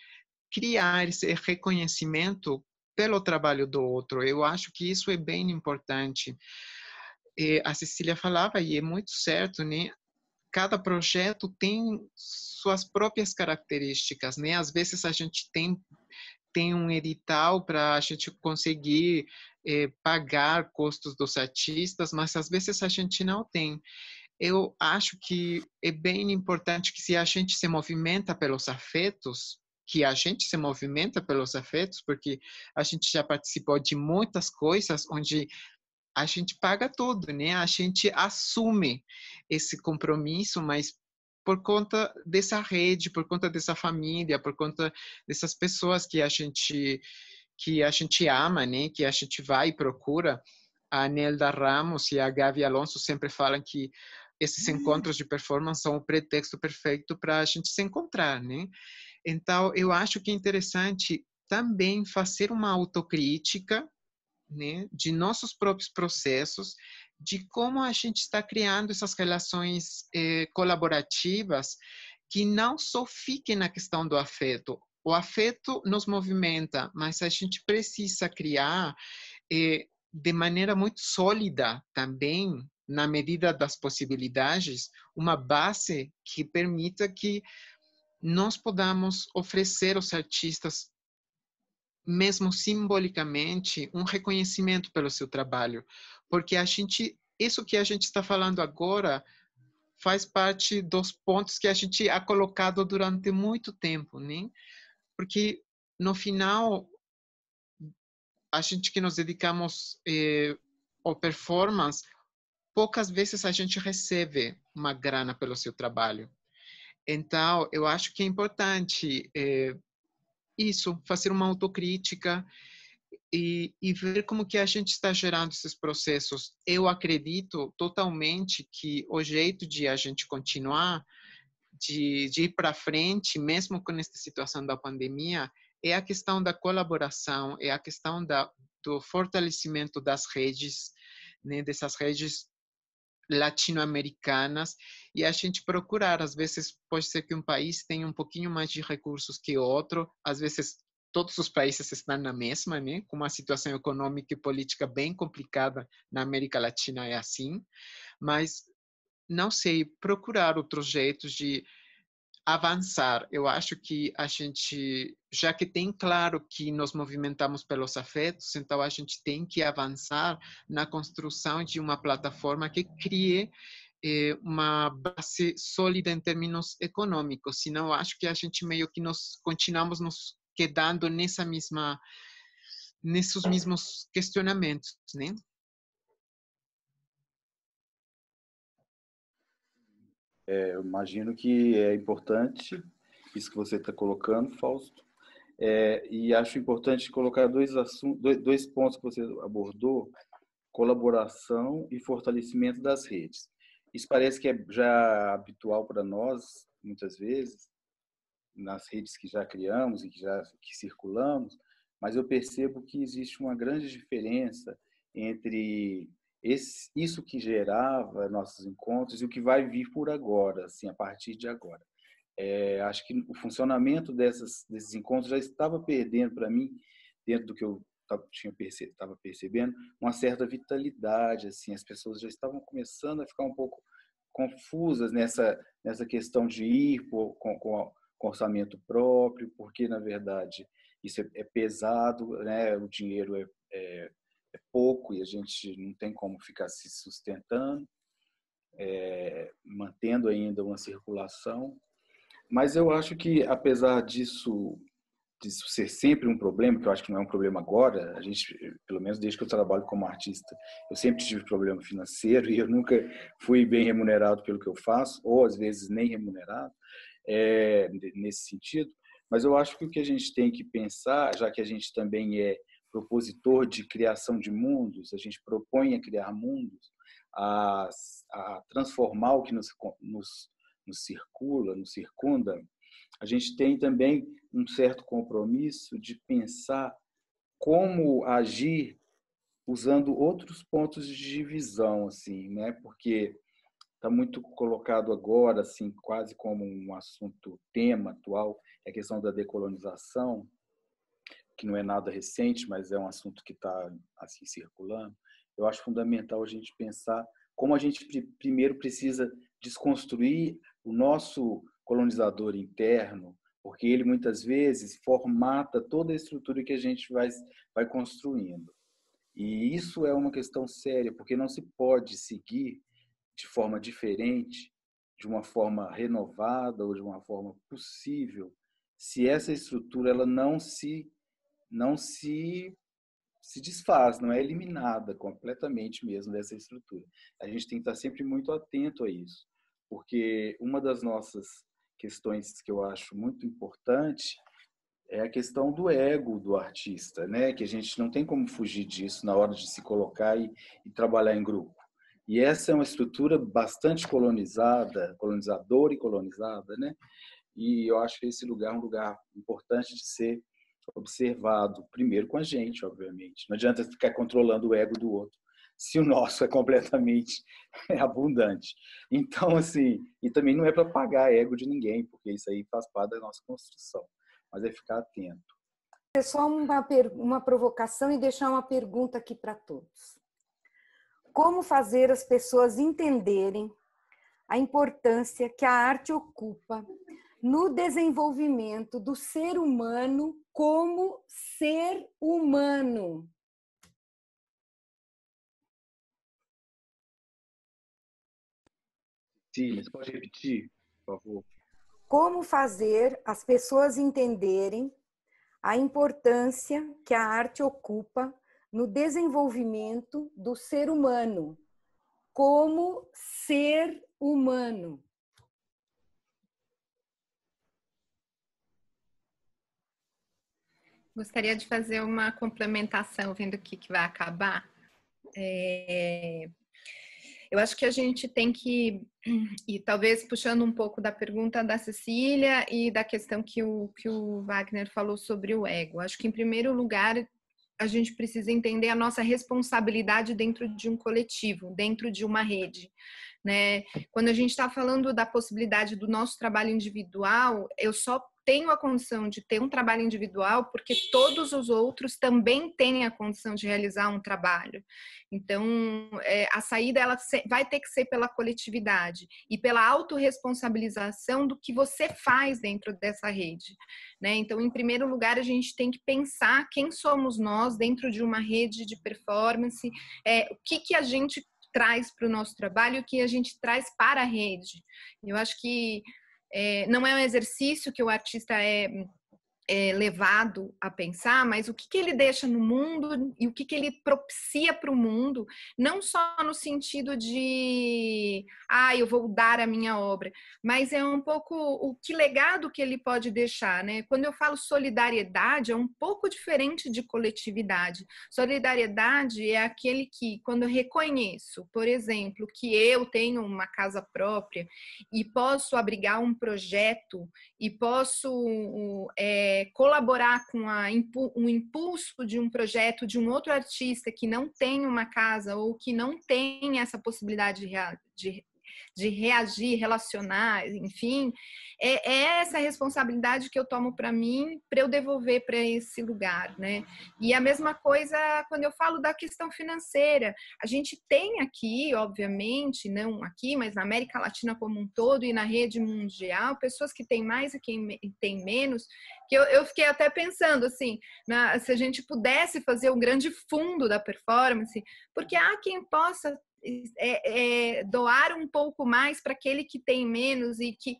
criar esse reconhecimento pelo trabalho do outro. Eu acho que isso é bem importante. A Cecília falava, e é muito certo, né? Cada projeto tem suas próprias características, né? Às vezes a gente tem um edital para a gente conseguir pagar custos dos artistas, mas às vezes a gente não tem. Eu acho que é bem importante que se a gente se movimenta pelos afetos, porque a gente já participou de muitas coisas onde a gente paga tudo, né? A gente assume esse compromisso, mas por conta dessa rede, por conta dessa família, por conta dessas pessoas que a gente ama, né? Que a gente vai e procura. A Nelda Ramos e a Gavi Alonso sempre falam que esses encontros de performance são o pretexto perfeito para a gente se encontrar, né? Então, eu acho que é interessante também fazer uma autocrítica, né, de nossos próprios processos, de como a gente está criando essas relações colaborativas que não só fiquem na questão do afeto. O afeto nos movimenta, mas a gente precisa criar de maneira muito sólida também, na medida das possibilidades, uma base que permita que nós podamos oferecer aos artistas, mesmo simbolicamente, um reconhecimento pelo seu trabalho. Porque isso que a gente está falando agora faz parte dos pontos que a gente ha colocado durante muito tempo, né? Porque, no final, a gente que nos dedicamos ao performance, poucas vezes a gente recebe uma grana pelo seu trabalho. Então, eu acho que é importante isso, fazer uma autocrítica e ver como que a gente está gerando esses processos. Eu acredito totalmente que o jeito de a gente continuar, de ir para frente, mesmo com esta situação da pandemia, é a questão da colaboração, é a questão do fortalecimento das redes, né, dessas redes latino-americanas, e a gente procurar. Às vezes pode ser que um país tenha um pouquinho mais de recursos que outro, às vezes todos os países estão na mesma, né? Com uma situação econômica e política bem complicada na América Latina é assim, mas não sei, procurar outros jeitos de avançar. Eu acho que a gente, já que tem claro que nos movimentamos pelos afetos, então a gente tem que avançar na construção de uma plataforma que crie uma base sólida em termos econômicos. Senão, eu acho que a gente meio que continuamos nos quedando nesses mesmos questionamentos, né? Eu imagino que é importante isso que você está colocando, Fausto. E acho importante colocar dois pontos que você abordou: colaboração e fortalecimento das redes. Isso parece que é já habitual para nós, muitas vezes, nas redes que já criamos e que circulamos, mas eu percebo que existe uma grande diferença entre isso que gerava nossos encontros e o que vai vir por agora, assim, a partir de agora. Acho que o funcionamento desses encontros já estava perdendo para mim, dentro do que eu estava percebendo, uma certa vitalidade, assim, as pessoas já estavam começando a ficar um pouco confusas nessa questão de ir com orçamento próprio, porque, na verdade, isso é pesado, né? O dinheiro é pouco e a gente não tem como ficar se sustentando, mantendo ainda uma circulação. Mas eu acho que, apesar disso ser sempre um problema, que eu acho que não é um problema agora, a gente, pelo menos desde que eu trabalho como artista, eu sempre tive problema financeiro e eu nunca fui bem remunerado pelo que eu faço, ou às vezes nem remunerado, nesse sentido. Mas eu acho que o que a gente tem que pensar, já que a gente também é propositor de criação de mundos, a gente propõe a criar mundos, a transformar o que nos circula, nos circunda, a gente tem também um certo compromisso de pensar como agir usando outros pontos de divisão, assim, né? Porque está muito colocado agora, assim, quase como um assunto tema atual, é a questão da decolonização, que não é nada recente, mas é um assunto que está assim circulando. Eu acho fundamental a gente pensar como a gente primeiro precisa desconstruir o nosso colonizador interno, porque ele muitas vezes formata toda a estrutura que a gente vai construindo. E isso é uma questão séria, porque não se pode seguir de forma diferente, de uma forma renovada ou de uma forma possível, se essa estrutura ela não se desfaz, não é eliminada completamente mesmo dessa estrutura. A gente tem que estar sempre muito atento a isso, porque uma das nossas questões que eu acho muito importante é a questão do ego do artista, né? Que a gente não tem como fugir disso na hora de se colocar e trabalhar em grupo. E essa é uma estrutura bastante colonizadora e colonizada, né? E eu acho que esse lugar é um lugar importante de ser observado, primeiro com a gente, obviamente. Não adianta ficar controlando o ego do outro, se o nosso é completamente abundante. Então, assim, e também não é para pagar ego de ninguém, porque isso aí faz parte da nossa construção, mas é ficar atento. É só uma provocação e deixar uma pergunta aqui para todos. Como fazer as pessoas entenderem a importância que a arte ocupa no desenvolvimento do ser humano como ser humano? Sim, você pode repetir, por favor? Como fazer as pessoas entenderem a importância que a arte ocupa no desenvolvimento do ser humano como ser humano? Gostaria de fazer uma complementação, vendo o que vai acabar. Eu acho que a gente tem que, e talvez puxando um pouco da pergunta da Cecília e da questão que o Wagner falou sobre o ego. Acho que, em primeiro lugar, a gente precisa entender a nossa responsabilidade dentro de um coletivo, dentro de uma rede, né? Quando a gente está falando da possibilidade do nosso trabalho individual, eu só tenho a condição de ter um trabalho individual porque todos os outros também têm a condição de realizar um trabalho. Então, a saída ela vai ter que ser pela coletividade e pela autorresponsabilização do que você faz dentro dessa rede, né? Então, em primeiro lugar, a gente tem que pensar quem somos nós dentro de uma rede de performance, o que a gente traz para o nosso trabalho e o que a gente traz para a rede. Eu acho que não é um exercício que o artista é levado a pensar, mas o que ele deixa no mundo e o que ele propicia para o mundo, não só no sentido de eu vou dar a minha obra, mas é um pouco o que legado que ele pode deixar, né? Quando eu falo solidariedade, é um pouco diferente de coletividade. Solidariedade é aquele que, quando eu reconheço, por exemplo, que eu tenho uma casa própria e posso abrigar um projeto e posso colaborar com o impulso de um projeto de um outro artista que não tem uma casa ou que não tem essa possibilidade de reagir, relacionar, enfim, é essa responsabilidade que eu tomo para mim, para eu devolver para esse lugar, né? E a mesma coisa quando eu falo da questão financeira. A gente tem aqui, obviamente, não aqui, mas na América Latina como um todo e na rede mundial, pessoas que têm mais e quem tem menos, que eu fiquei até pensando, assim, se a gente pudesse fazer um grande fundo da performance, porque há quem possa doar um pouco mais para aquele que tem menos e que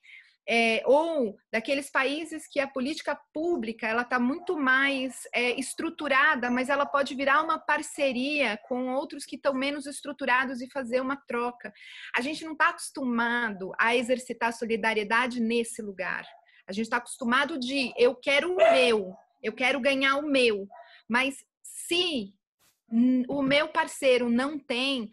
ou daqueles países que a política pública ela está muito mais estruturada, mas ela pode virar uma parceria com outros que estão menos estruturados e fazer uma troca. A gente não está acostumado a exercitar solidariedade nesse lugar. A gente está acostumado de eu quero o meu, eu quero ganhar o meu, mas se o meu parceiro não tem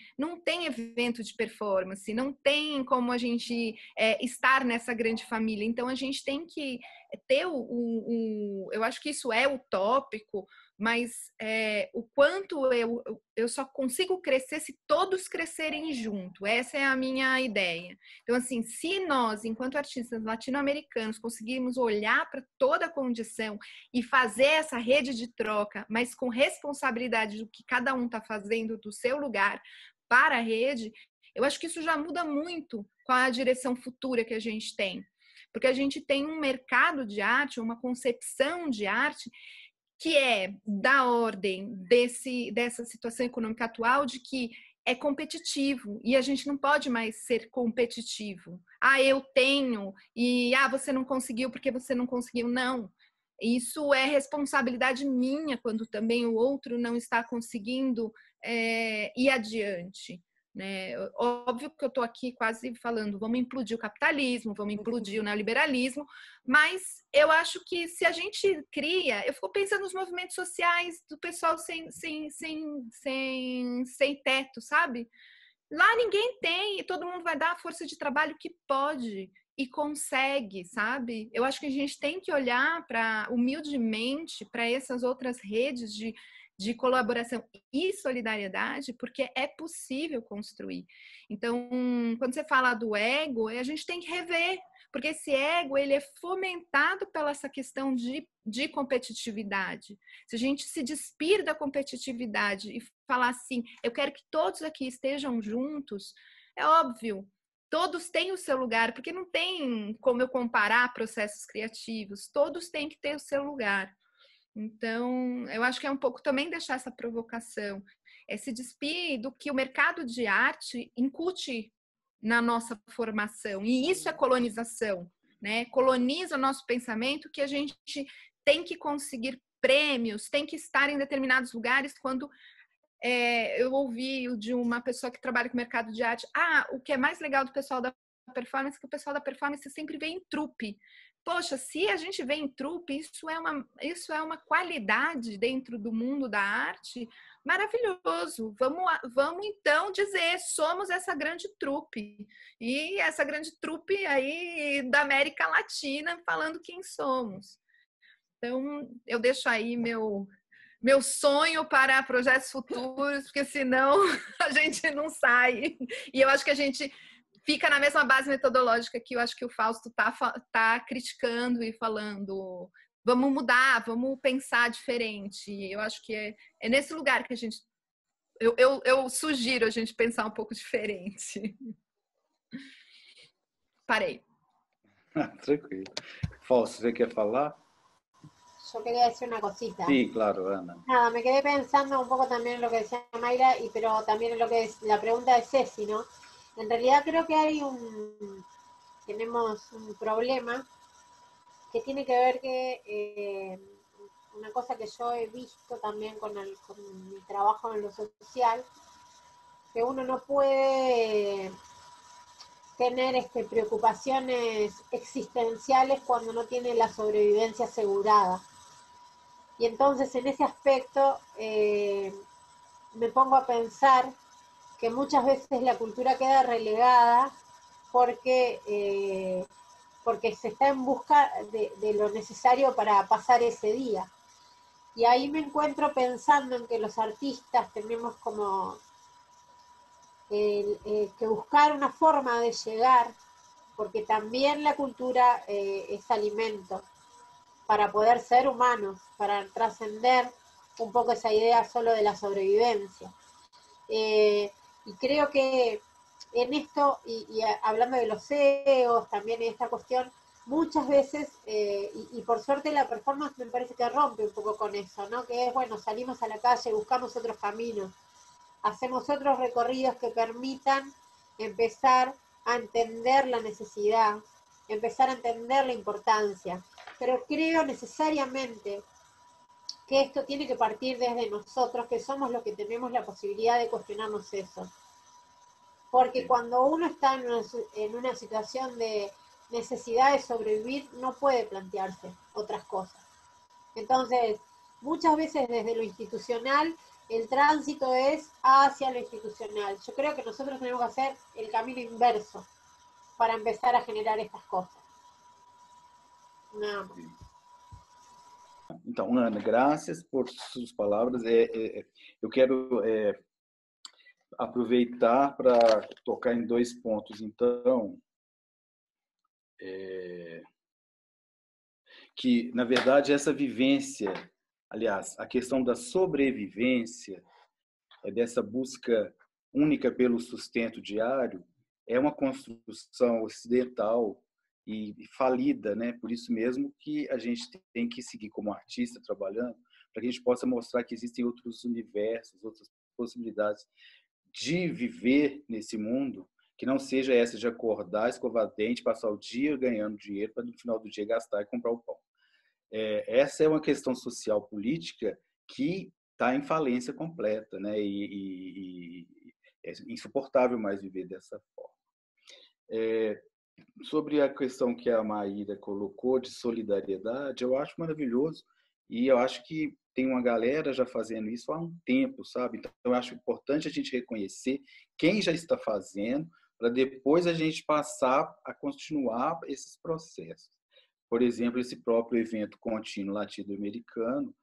evento de performance, não tem como a gente estar nessa grande família. Então, a gente tem que ter eu acho que isso é utópico, mas o quanto eu só consigo crescer se todos crescerem junto. Essa é a minha ideia. Então, assim, se nós, enquanto artistas latino-americanos, conseguirmos olhar para toda a condição e fazer essa rede de troca, mas com responsabilidade do que cada um está fazendo do seu lugar para a rede, eu acho que isso já muda muito com a direção futura que a gente tem. Porque a gente tem um mercado de arte, uma concepção de arte que é da ordem dessa situação econômica atual de que é competitivo e a gente não pode mais ser competitivo. Eu tenho e você não conseguiu porque você não conseguiu. Não. Isso é responsabilidade minha quando também o outro não está conseguindo ir adiante. Né? Óbvio que eu estou aqui quase falando, vamos implodir o capitalismo, vamos implodir o neoliberalismo, mas eu acho que se a gente cria, eu fico pensando nos movimentos sociais do pessoal sem teto, sabe? Lá ninguém tem e todo mundo vai dar a força de trabalho que pode e consegue, sabe? Eu acho que a gente tem que olhar humildemente para essas outras redes de colaboração e solidariedade, porque é possível construir. Então, quando você fala do ego, a gente tem que rever, porque esse ego ele é fomentado pela essa questão de competitividade. Se a gente se despir da competitividade e falar assim, eu quero que todos aqui estejam juntos, é óbvio, todos têm o seu lugar, porque não tem como eu comparar processos criativos, todos têm que ter o seu lugar. Então, eu acho que é um pouco também deixar essa provocação, se despir do que o mercado de arte incute na nossa formação. E isso é colonização, né? Coloniza o nosso pensamento que a gente tem que conseguir prêmios, tem que estar em determinados lugares quando... eu ouvi de uma pessoa que trabalha com mercado de arte, o que é mais legal do pessoal da performance é que o pessoal da performance sempre vem em trupe. Poxa, se a gente vem em trupe, isso é uma qualidade dentro do mundo da arte maravilhoso. Vamos então dizer, somos essa grande trupe. E essa grande trupe aí da América Latina falando quem somos. Então, eu deixo aí meu sonho para projetos futuros, porque senão a gente não sai. E eu acho que a gente fica na mesma base metodológica que eu acho que o Fausto tá criticando e falando, vamos mudar, vamos pensar diferente. Eu acho que é nesse lugar que a gente... Eu sugiro a gente pensar um pouco diferente. Parei. Tranquilo. Fausto, você quer falar? Yo quería decir una cosita. Sí, claro, Ana. Nada, me quedé pensando un poco también en lo que decía Mayra, pero también en lo que es la pregunta de Ceci, ¿no? En realidad creo que tenemos un problema que tiene que ver que una cosa que yo he visto también con mi trabajo en lo social, que uno no puede tener preocupaciones existenciales cuando no tiene la sobrevivencia asegurada. Y entonces en ese aspecto me pongo a pensar que muchas veces la cultura queda relegada porque porque se está en busca de lo necesario para pasar ese día. Y ahí me encuentro pensando en que los artistas tenemos como que buscar una forma de llegar, porque también la cultura es alimento para poder ser humanos, para trascender un poco esa idea solo de la sobrevivencia. Y creo que en esto, y hablando de los CEOs, también en esta cuestión, muchas veces, y por suerte la performance me parece que rompe un poco con eso, ¿no? Que es, bueno, salimos a la calle, buscamos otros caminos, hacemos otros recorridos que permitan empezar a entender la necesidad, empezar a entender la importancia. Pero creo necesariamente que esto tiene que partir desde nosotros, que somos los que tenemos la posibilidad de cuestionarnos eso. Porque cuando uno está en una situación de necesidad de sobrevivir, no puede plantearse otras cosas. Entonces, muchas veces desde lo institucional, el tránsito es hacia lo institucional. Yo creo que nosotros tenemos que hacer el camino inverso para empezar a generar estas cosas. Nada más. Então, Ana, graças por suas palavras. Eu quero aproveitar para tocar em 2 pontos. Então, que, na verdade, essa vivência, aliás, a questão da sobrevivência, dessa busca única pelo sustento diário, é uma construção ocidental e falida, né? Por isso mesmo que a gente tem que seguir como artista trabalhando, para que a gente possa mostrar que existem outros universos, outras possibilidades de viver nesse mundo, que não seja essa de acordar, escovar dente, passar o dia ganhando dinheiro para no final do dia gastar e comprar o pão. Essa é uma questão social política que está em falência completa, né? E é insuportável mais viver dessa forma. Sobre a questão que a Maíra colocou de solidariedade, eu acho maravilhoso e eu acho que tem uma galera já fazendo isso há um tempo, sabe? Então, eu acho importante a gente reconhecer quem já está fazendo para depois a gente passar a continuar esses processos. Por exemplo, esse próprio evento contínuo latino-americano,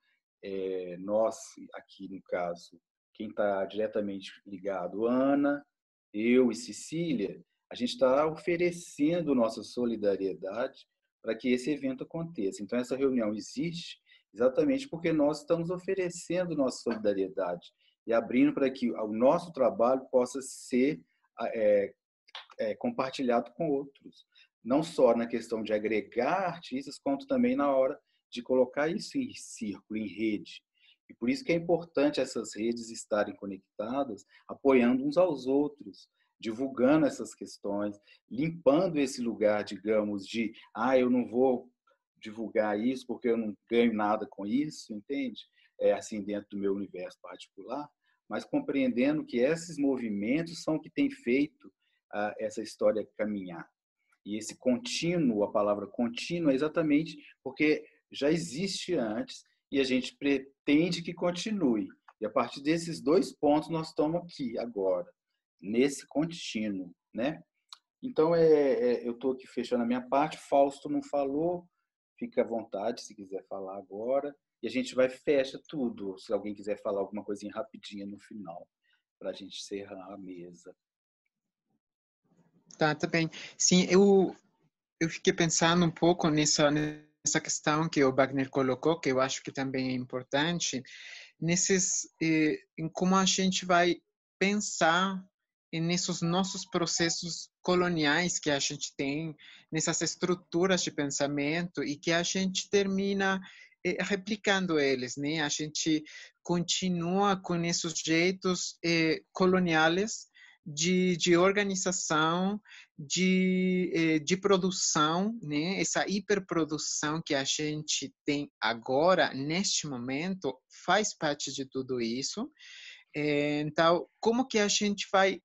nós, aqui no caso, quem está diretamente ligado, Ana, eu e Cecília, a gente está oferecendo nossa solidariedade para que esse evento aconteça. Então, essa reunião existe exatamente porque nós estamos oferecendo nossa solidariedade e abrindo para que o nosso trabalho possa ser compartilhado com outros. Não só na questão de agregar artistas, quanto também na hora de colocar isso em círculo, em rede. E por isso que é importante essas redes estarem conectadas, apoiando uns aos outros, divulgando essas questões, limpando esse lugar, digamos, de eu não vou divulgar isso porque eu não ganho nada com isso, entende? Assim, dentro do meu universo particular, mas compreendendo que esses movimentos são o que têm feito essa história caminhar. E esse contínuo, a palavra contínuo, é exatamente porque já existe antes e a gente pretende que continue. E a partir desses 2 pontos nós estamos aqui agora, nesse contínuo, né? Então, eu estou aqui fechando a minha parte. Fausto não falou, fica à vontade se quiser falar agora. E a gente fecha tudo, se alguém quiser falar alguma coisinha rapidinha no final, para a gente encerrar a mesa. Tá bem. Sim, eu fiquei pensando um pouco nessa questão que o Wagner colocou, que eu acho que também é importante, em como a gente vai pensar nesses nossos processos coloniais que a gente tem, nessas estruturas de pensamento e que a gente termina replicando eles, né? A gente continua com esses jeitos coloniais de organização, de produção, né? Essa hiperprodução que a gente tem agora, neste momento, faz parte de tudo isso. Então, como que a gente vai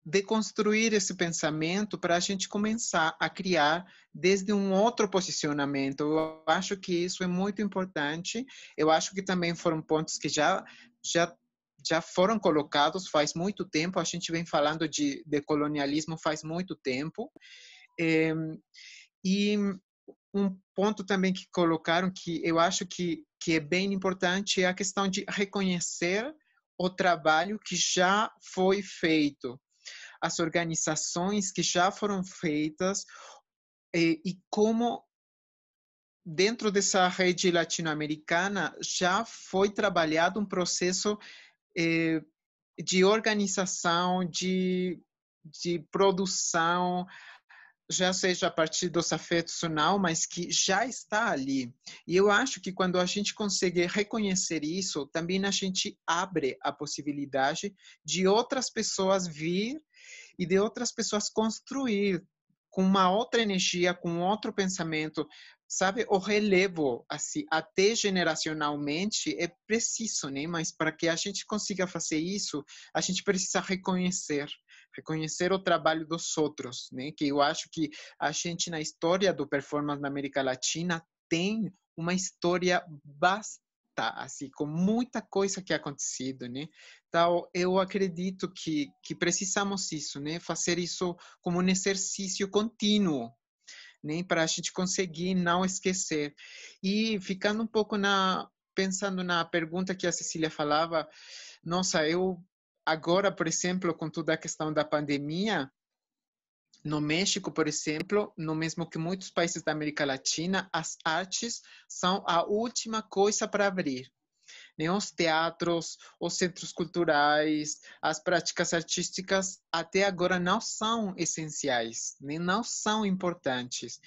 deconstruir esse pensamento para a gente começar a criar desde um outro posicionamento? Eu acho que isso é muito importante. Eu acho que também foram pontos que já foram colocados faz muito tempo. A gente vem falando de colonialismo faz muito tempo. E um ponto também que colocaram, que eu acho que é bem importante, é a questão de reconhecer o trabalho que já foi feito, as organizações que já foram feitas, e como dentro dessa rede latino-americana já foi trabalhado um processo de organização, de produção, já seja a partir dos afetos ou não, mas que já está ali. E eu acho que quando a gente consegue reconhecer isso, também a gente abre a possibilidade de outras pessoas vir e de outras pessoas construir com uma outra energia, com outro pensamento. Sabe, o relevo, assim, até generacionalmente, é preciso, né? Mas para que a gente consiga fazer isso, a gente precisa reconhecer o trabalho dos outros, né? Que eu acho que a gente, na história do performance na América Latina, tem uma história vasta, assim, com muita coisa que ha acontecido, né? Então, eu acredito que precisamos isso, né? Fazer isso como um exercício contínuo, né? Para a gente conseguir não esquecer. E ficando um pouco pensando na pergunta que a Cecília falava, nossa, eu agora, por exemplo, com toda a questão da pandemia, no México, por exemplo, no mesmo que muitos países da América Latina, as artes são a última coisa para abrir. Nem os teatros, os centros culturais, as práticas artísticas até agora não são essenciais, nem não são importantes.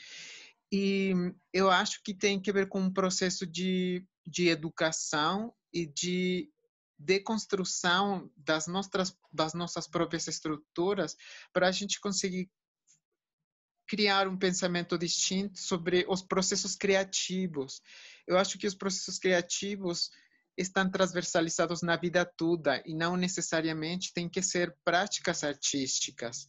E eu acho que tem que ver com um processo de educação e de deconstrução das nossas próprias estruturas para a gente conseguir criar um pensamento distinto sobre os processos criativos. Eu acho que os processos criativos estão transversalizados na vida toda e não necessariamente tem que ser práticas artísticas.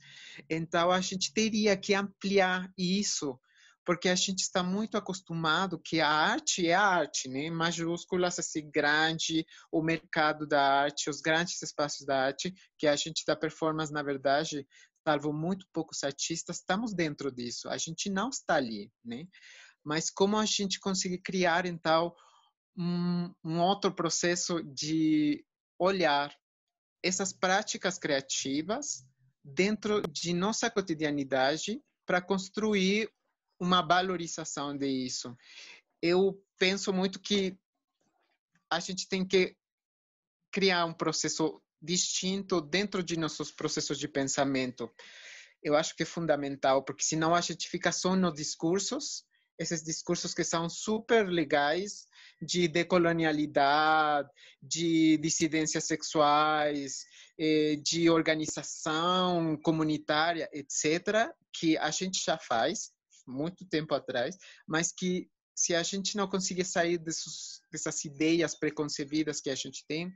Então, a gente teria que ampliar isso, porque a gente está muito acostumado que a arte é a arte, né? Majúsculas, assim, grande, o mercado da arte, os grandes espaços da arte, que a gente da performance, na verdade, salvo muito poucos artistas, estamos dentro disso. A gente não está ali, né? Mas como a gente consegue criar, então, um outro processo de olhar essas práticas criativas dentro de nossa cotidianidade para construir uma valorização disso. Eu penso muito que a gente tem que criar um processo distinto dentro de nossos processos de pensamento. Eu acho que é fundamental, porque senão a gente fica só nos discursos, esses discursos que são super legais, de decolonialidade, de dissidências sexuais, de organização comunitária, etc., que a gente já faz muito tempo atrás, mas que se a gente não conseguir sair dessas ideias preconcebidas que a gente tem,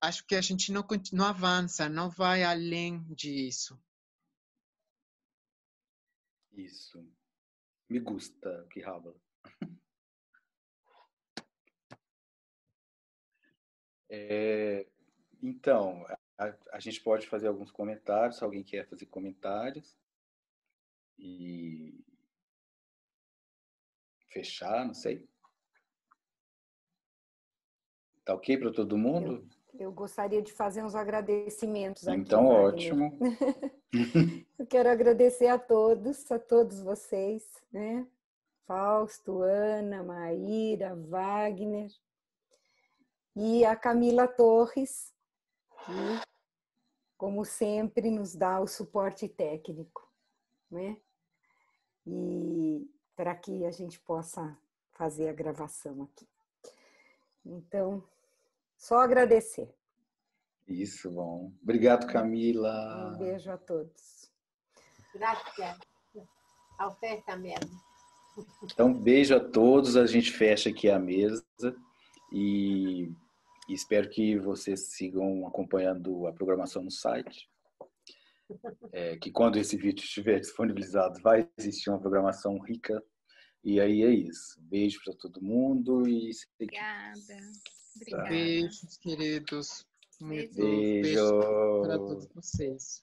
acho que a gente não avança, não vai além disso. Isso. Me gusta, que raba. Então, a gente pode fazer alguns comentários, se alguém quer fazer comentários. E fechar, não sei. Tá ok para todo mundo? Eu gostaria de fazer uns agradecimentos aqui, então, Wagner. ótimo. Eu quero agradecer a todos vocês, né? Fausto, Ana, Maíra, Wagner e a Camila Torres, que, como sempre, nos dá o suporte técnico, né? E para que a gente possa fazer a gravação aqui. Então, só agradecer. Isso, bom. Obrigado, Camila. Um beijo a todos. Gracias. A usted también. Então, beijo a todos. A gente fecha aqui a mesa e espero que vocês sigam acompanhando a programação no site. Que quando esse vídeo estiver disponibilizado, vai existir uma programação rica. E aí é isso. Beijo para todo mundo e Obrigada. Obrigada. Beijos, queridos. Muito beijo para todos vocês.